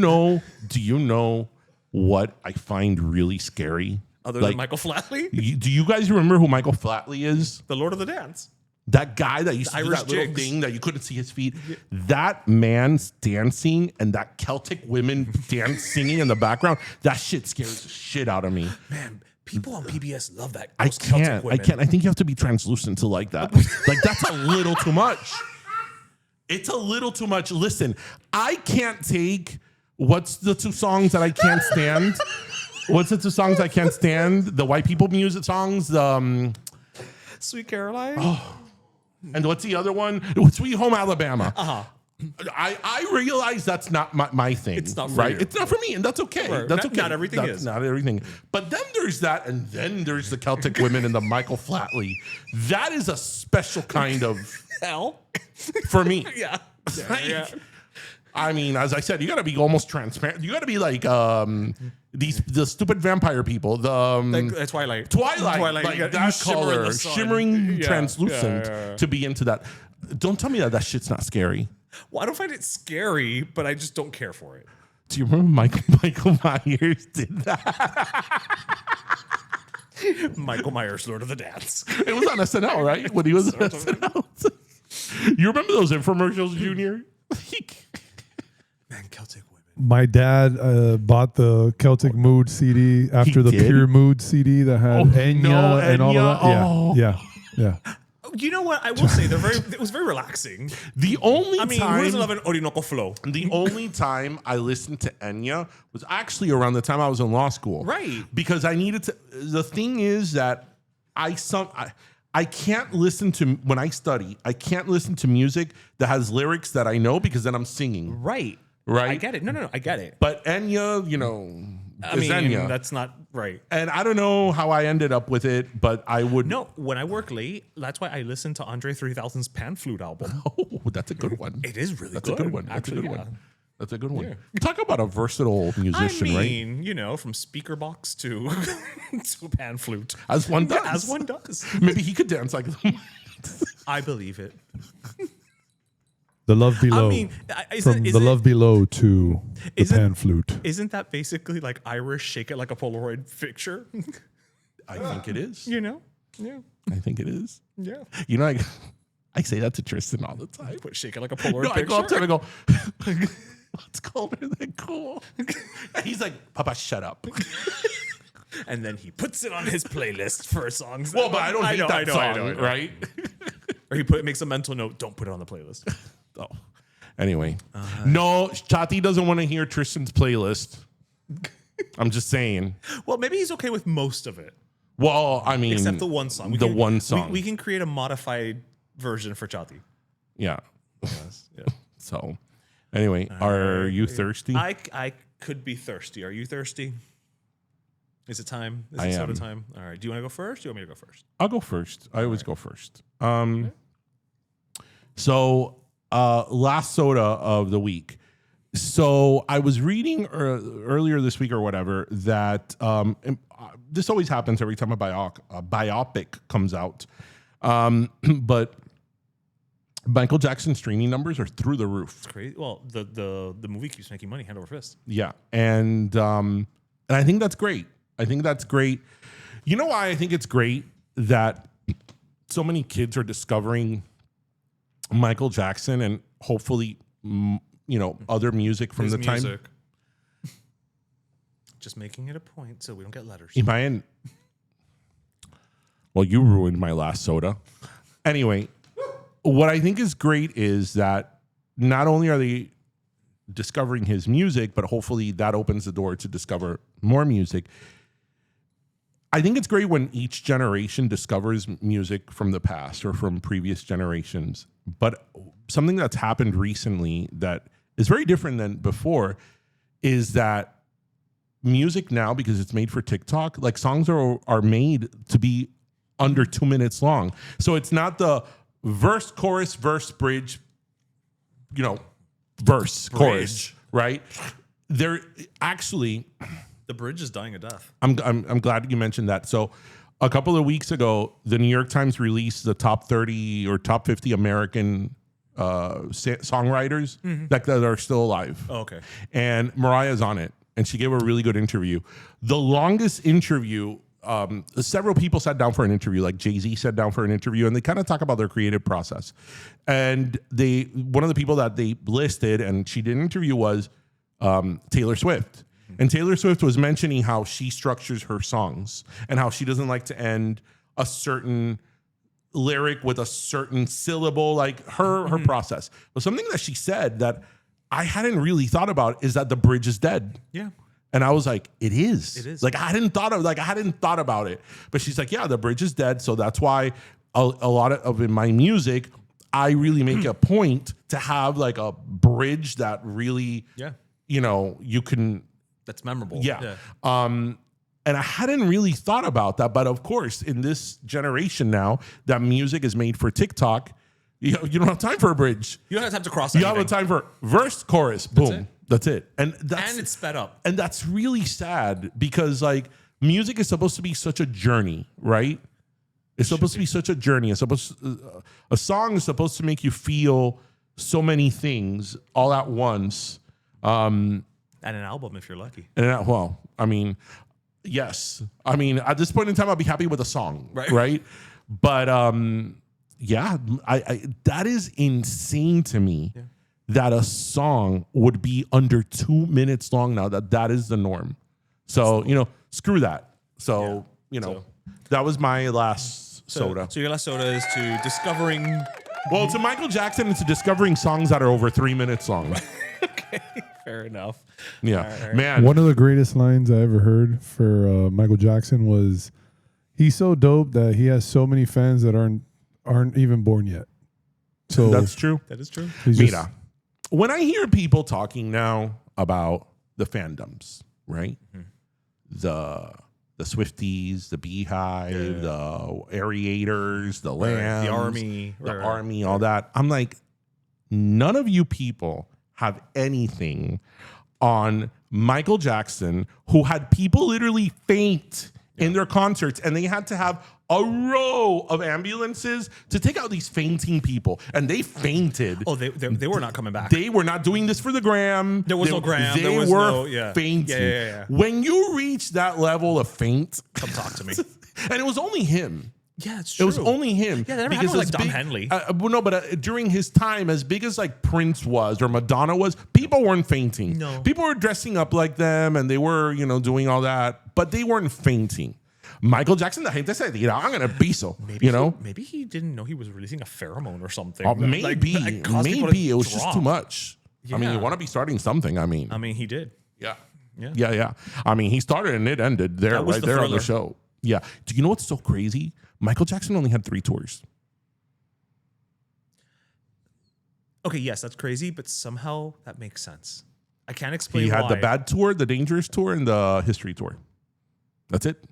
know what I find really scary? Other than Michael Flatley? Do you guys remember who Michael Flatley is? The Lord of the Dance. That guy that used to do Irish that little jigs. thing that you couldn't see his feet. That man's dancing and that Celtic women singing in the background, that shit scares the shit out of me. Man, people on PBS love that. I can't. I think you have to be translucent to like that. Like, that's a little too much. It's a little too much. Listen, I can't take what's the two songs that I can't stand? What's the two songs I can't stand? The white people music songs. Sweet Caroline. Oh, and what's the other one? Sweet Home Alabama. I realize that's not my thing. It's not for right. you. It's not for me, and that's okay. Right. That's okay. Not everything that's is. Not everything. But then there's that, and then there's the Celtic women and the Michael Flatley. That is a special kind of hell for me. Yeah. Like, I mean, as I said, you got to be almost transparent. You got to be like the stupid vampire people. The Twilight. Like that color, shimmering, translucent. To be into that. Don't tell me that shit's not scary. Well, I don't find it scary, but I just don't care for it. Do you remember Michael Myers did that? Michael Myers, Lord of the Dance. It was on SNL, right? When he was on SNL. You remember those infomercials, Junior? Man, Celtic women. My dad bought the Celtic Mood CD after the did? Pure Mood CD that had Enya and all of that. Oh. Yeah. You know what? I will say it was very relaxing. The only I mean, time, who doesn't love an Orinoco flow? the only time I listened to Enya was actually around the time I was in law school. Right. Because I needed to. The thing is that I can't listen to, when I study, I can't listen to music that has lyrics that I know because then I'm singing. Right. Right. I get it. No, I get it. But Enya, is Enya. That's not right. And I don't know how I ended up with it, but I would. No, when I work late, that's why I listen to Andre 3000's Pan Flute album. Oh, that's a good one. It is really That's good. a good one. That's Actually, a good yeah. one. That's a good one. Yeah. Talk about a versatile musician, right? from speaker box to to pan flute. As one does. As one does. Maybe he could dance like them. I believe it. The Love Below. I mean, From The Love Below to the isn't- Pan Flute. Isn't that basically like Irish shake it like a Polaroid picture? I think it is. Yeah. I think it is. Yeah. I say that to Tristan all the time. But shake it like a Polaroid No, I picture. go up to him and go, what's colder than cool? And he's like, Papa, shut up. And then he puts it on his playlist for songs. Well, but I don't hate that song, I know. right? Or he makes a mental note, don't put it on the playlist. Oh. Anyway, no, Chati doesn't want to hear Tristan's playlist. I'm just saying. Well, maybe he's okay with most of it. Well, I mean, Except the one song. one song. We can create a modified version for Chati. Yeah. Yes. Yeah. So, anyway, are you thirsty? I could be thirsty. Are you thirsty? Is it time? Is it soda time? All right. Do you want to go first? Or do you want me to go first? I'll go first. I always go first. So, last soda of the week. So I was reading earlier this week or whatever that this always happens every time a biopic comes out. But Michael Jackson's streaming numbers are through the roof. It's crazy. Well, the movie keeps making money hand over fist. Yeah, and I think that's great. I think that's great. You know why I think it's great that so many kids are discovering Michael Jackson and hopefully other music from His the time. music. Just making it a point so we don't get letters. Well, you ruined my last soda. Anyway, what I think is great is that not only are they discovering his music, but hopefully that opens the door to discover more music. I think it's great when each generation discovers music from the past or from previous generations. But something that's happened recently that is very different than before is that music now, because it's made for TikTok, like songs are made to be under 2 minutes long. So it's not the verse, chorus, bridge, verse, chorus, right? They're actually... The bridge is dying a death. I'm glad you mentioned that. So a couple of weeks ago, the New York Times released the top 30 or top 50 American songwriters that are still alive. Oh, okay. And Mariah's on it. And she gave a really good interview. The longest interview, several people sat down for an interview, like Jay-Z sat down for an interview, and they kind of talk about their creative process. And one of the people that they listed, and she did an interview, was Taylor Swift. And Taylor Swift was mentioning how she structures her songs and how she doesn't like to end a certain lyric with a certain syllable, like her process. But something that she said that I hadn't really thought about is that the bridge is dead. Yeah. And I was like, it is. It is. Like I hadn't thought about it. But she's like, yeah, the bridge is dead. So that's why a lot of in my music, I really make a point to have like a bridge that really, you can. That's memorable. Yeah. And I hadn't really thought about that. But of course, in this generation now that music is made for TikTok, you don't have time for a bridge. You don't have time to cross You anything. have time for verse, chorus, boom. That's it. And it's sped up. And that's really sad because like music is supposed to be such a journey, right? It's supposed to be such a journey. A song is supposed to make you feel so many things all at once. And an album if you're lucky. And well, I mean, yes. I mean, at this point in time, I'll be happy with a song, right? But yeah, I that is insane to me that a song would be under 2 minutes long now. That is the norm. So screw that. So that was my last soda. So your last soda is to discovering. Well, to Michael Jackson and to discovering songs that are over 3 minutes long. Okay, fair enough. Yeah, All right. man. One of the greatest lines I ever heard for Michael Jackson was, "He's so dope that he has so many fans that aren't even born yet." So That's true. That is true. Mira, when I hear people talking now about the fandoms, right? The Swifties, the Beehive, the Aerators, the Lambs, the Army, Army, all that. I'm like, none of you people have anything on Michael Jackson, who had people literally faint in their concerts, and they had to have a row of ambulances to take out these fainting people, and they fainted. Oh, they were not coming back. They were not doing this for the gram. There was no gram. They There was were fainting. Yeah. When you reach that level of faint, Come talk to me. and it was only him. Yeah, it's true. It was only him. Yeah, that never happened with, as like, Dom big- Henley. well, no, but during his time, as big as like Prince was or Madonna was, people weren't fainting. No. People were dressing up like them, and they were, doing all that, but they weren't fainting. Michael Jackson, la gente se tiraban en el piso, Maybe he didn't know he was releasing a pheromone or something. Maybe That caused people to it was just drop. too much. I mean, Yeah. you want to be starting something. I mean, he did. Yeah. I mean, he started and it ended there, That was right the there on the thriller. show. Yeah. Do you know what's so crazy? Michael Jackson only had 3 tours. Okay, yes, that's crazy, but somehow that makes sense. I can't explain He had why. the Bad Tour, the Dangerous Tour, and the History Tour. That's it.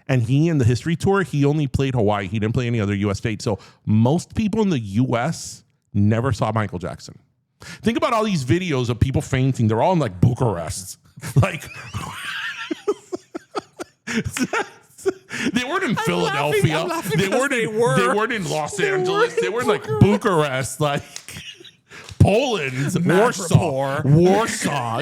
And he, in the History Tour, he only played Hawaii. He didn't play any other U.S. state. So most people in the U.S. never saw Michael Jackson. Think about all these videos of people fainting. They're all in like Bucharest. Like, they weren't in Philadelphia. I'm laughing They weren't. They weren't in Los Angeles. They were in like Bucharest, like Poland, Warsaw.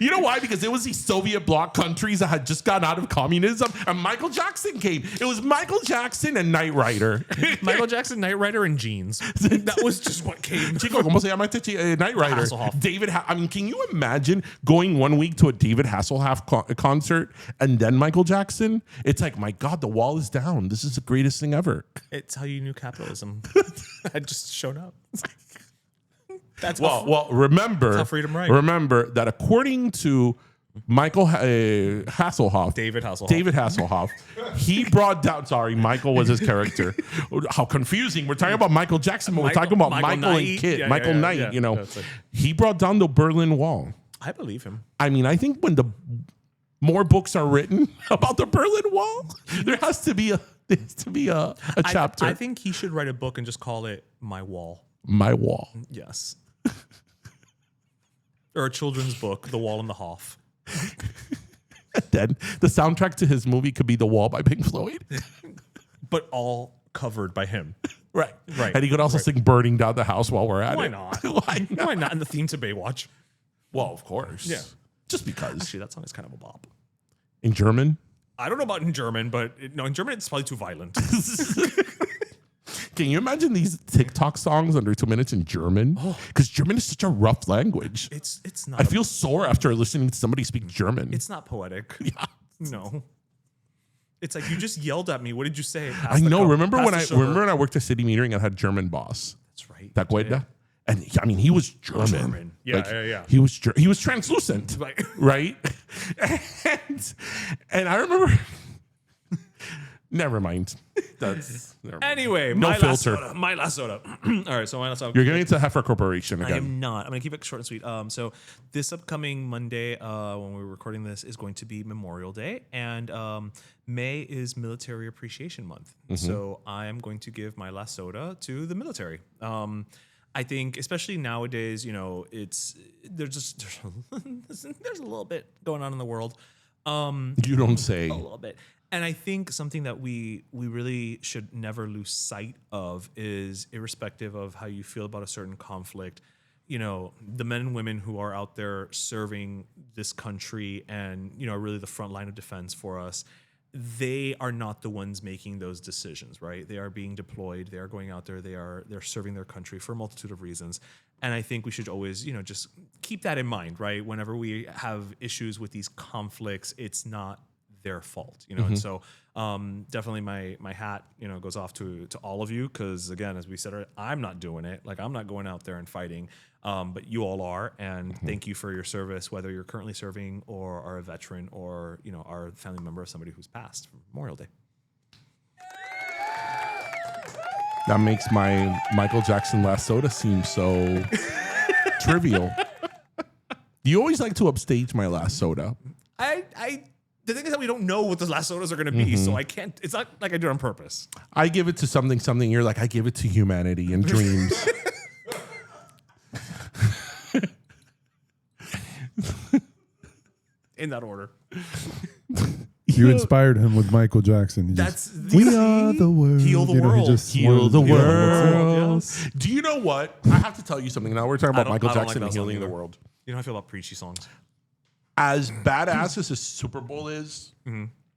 You know why? Because it was these Soviet bloc countries that had just gotten out of communism, and Michael Jackson came. It was Michael Jackson and Knight Rider. Michael Jackson, Knight Rider, and jeans. That was just what came. Chico, ¿cómo se llama este Knight Rider? Hasselhoff. David. I mean, can you imagine going 1 week to a David Hasselhoff concert and then Michael Jackson? It's like, my God, the wall is down. This is the greatest thing ever. It's how you knew capitalism had just shown up. That's Well, remember, how freedom right. remember that according to Michael Hasselhoff, David Hasselhoff. he brought down. Sorry, Michael was his character. How confusing! We're talking about Michael Jackson, but we're talking about Michael and Knight. Kid, Yeah, Michael yeah, Knight. yeah. He brought down the Berlin Wall. I believe him. I mean, I think when the more books are written about the Berlin Wall, there has to be a chapter. I think he should write a book and just call it My Wall. My Wall. Yes. Or a children's book, The Wall and the Hoff. Then the soundtrack to his movie could be The Wall by Pink Floyd. But all covered by him. Right. Right. And he could also sing Burning Down the House while we're at Why it. not? Why not? Why not? And the theme to Baywatch. Well, of course. Yeah. Just because. Actually, that song is kind of a bop. In German? I don't know about in German, but in German it's probably too violent. Can you imagine these TikTok songs under 2 minutes in German? Because German is such a rough language. It's not. I feel sore after listening to somebody speak German. It's not poetic. Yeah. No. It's like, you just yelled at me. What did you say? I know. Remember when I worked a city metering and had German boss? That's right. That Gueda? And he was German. Yeah. He was translucent, Like- right? and I remember. Never mind. Anyway, No my filter. last soda. All right, so my last soda. You're getting into Heifer Corporation I again. am not. I'm going to keep it short and sweet. So this upcoming Monday, when we're recording this, is going to be Memorial Day, and May is Military Appreciation Month. So I am going to give my last soda to the military. I think, especially nowadays, there's a little bit going on in the world. You don't say. A little bit. And I think something that we really should never lose sight of is, irrespective of how you feel about a certain conflict, you know, the men and women who are out there serving this country and, you know, are really the front line of defense for us, they are not the ones making those decisions, right? They are being deployed. They are going out there. They're serving their country for a multitude of reasons. And I think we should always, you know, just keep that in mind, right? Whenever we have issues with these conflicts, it's not their fault, you know. And so definitely my hat, you know, goes off to all of you, because again, as we said, I'm not doing it. Like, I'm not going out there and fighting, but you all are. And thank you for your service, whether you're currently serving or are a veteran or, you know, are a family member of somebody who's passed for Memorial Day. That makes my Michael Jackson Last Soda seem so trivial. You always like to upstage my Last Soda. The thing is that we don't know what the last sodas are going to be, so I can't. It's not like I do it on purpose. I give it to something. You're like, I give it to humanity and dreams. In that order. You inspired him with Michael Jackson. We are the world. Heal the world. Heal the world. Yes. Do you know what? I have to tell you something. Now we're talking about Michael Jackson and healing the world. You know how I feel about preachy songs. As badass as the Super Bowl is,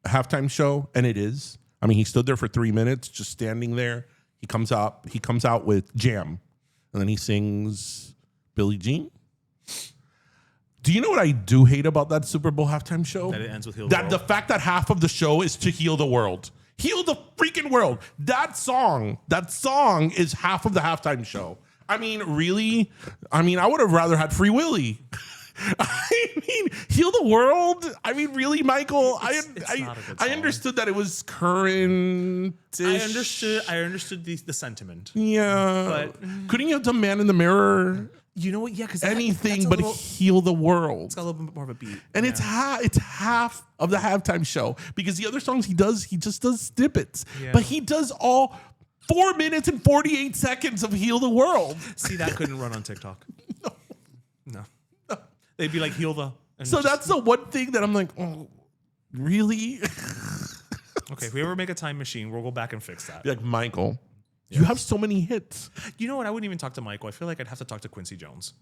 halftime show, and it is. I mean, he stood there for 3 minutes, just standing there. He comes out with Jam, and then he sings Billie Jean. Do you know what I do hate about that Super Bowl halftime show? That it ends with heal the world. The fact that half of the show is to heal the world. Heal the freaking world. That song is half of the halftime show. I mean, really? I mean, I would have rather had Free Willy. I mean, heal the world. I mean, really, Michael? I understood that it was current. I understood the sentiment. Yeah, but couldn't you have done Man in the Mirror? You know what? Yeah, because anything but heal the world. It's got a little bit more of a beat, and it's half of the halftime show, because the other songs he just does snippets, but he does all 4 minutes and 48 seconds of heal the world. See, that couldn't run on TikTok. No. They'd be like, heal the. So that's the one thing that I'm like, oh, really? Okay, if we ever make a time machine, we'll go back and fix that. Be like, Michael, you have so many hits. You know what? I wouldn't even talk to Michael. I feel like I'd have to talk to Quincy Jones.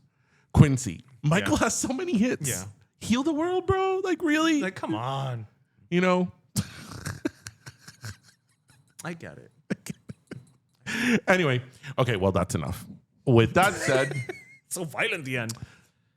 Michael has so many hits. Yeah. Heal the world, bro. Like, really? Like, come on. You know? I get it. Anyway, okay, well, that's enough. With that said, so violent, the end.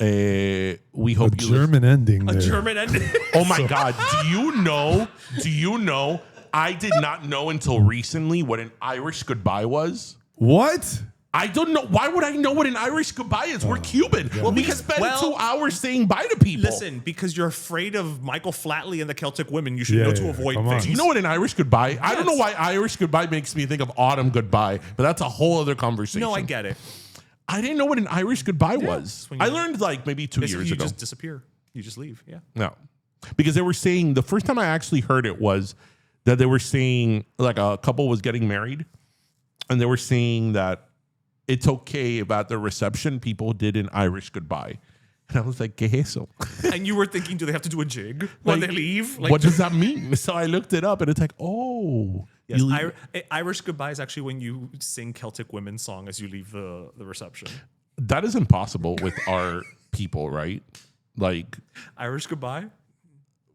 We hope German ending. A German ending. Oh my God! Do you know? I did not know until recently what an Irish goodbye was. What? I don't know. Why would I know what an Irish goodbye is? We're Cuban. Yeah. Well, we spend 2 hours saying bye to people. Listen, because you're afraid of Michael Flatley and the Celtic Women, you should know to avoid things. Do you know what an Irish goodbye? Yes. I don't know why Irish goodbye makes me think of autumn goodbye, but that's a whole other conversation. No, I get it. I didn't know what an Irish goodbye was. I learned like maybe 2 years ago. You just disappear. You just leave. Yeah. No, because they were saying, the first time I actually heard it was that they were saying, like, a couple was getting married, and they were saying that it's okay about the reception, people did an Irish goodbye. And I was like, ¿qué es eso? And you were thinking, do they have to do a jig when they leave? Like, what does that mean? So I looked it up, and it's like, oh. Yes, Irish goodbye is actually when you sing Celtic Women song as you leave the reception. That is impossible with our people, right? Like, Irish goodbye?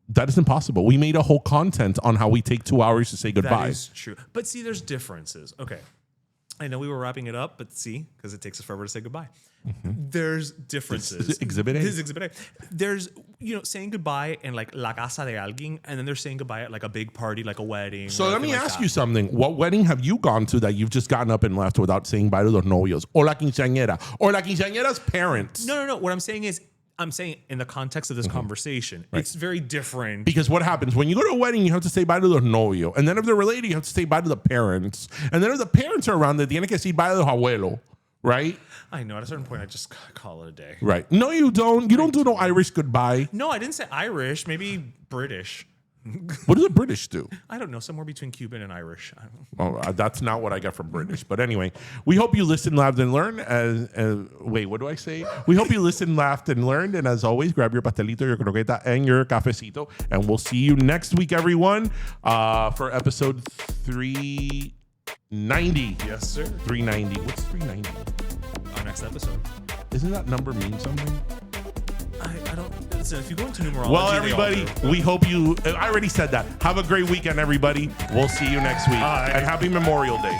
That is impossible. We made a whole content on how we take 2 hours to say goodbye. That is true. But see, there's differences. Okay. I know we were wrapping it up, but see, because it takes us forever to say goodbye. Mm-hmm. There's differences. This is Exhibit A. This is Exhibit A. There's, saying goodbye in like la casa de alguien, and then they're saying goodbye at like a big party, like a wedding. So let me ask you something. What wedding have you gone to that you've just gotten up and left without saying bye to los novios? Or la quinceañera? Or la quinceañera's parents? No. What I'm saying is, in the context of this conversation, it's very different. Because what happens when you go to a wedding, you have to say bye to the novio. And then if they're related, you have to say bye to the parents. And then if the parents are around, they tienen que decir bye to the abuelo, right? I know. At a certain point, I just call it a day. Right. No, you don't. You don't do no Irish goodbye. No, I didn't say Irish. Maybe British. What do the British do? I don't know, somewhere between Cuban and Irish. I don't know. Oh, that's not what I got from British. But anyway, we hope you listened, laughed, and learned. Wait, what do I say? We hope you listened, laughed, and learned. And as always, grab your pastelito, your croqueta, and your cafecito. And we'll see you next week, everyone, for episode 390. Yes, sir. 390. What's 390? Our next episode. Isn't that number mean something? I don't. Listen, if you go into numerology. Well, everybody, we hope you. I already said that. Have a great weekend, everybody. We'll see you next week. Bye. And happy Memorial Day.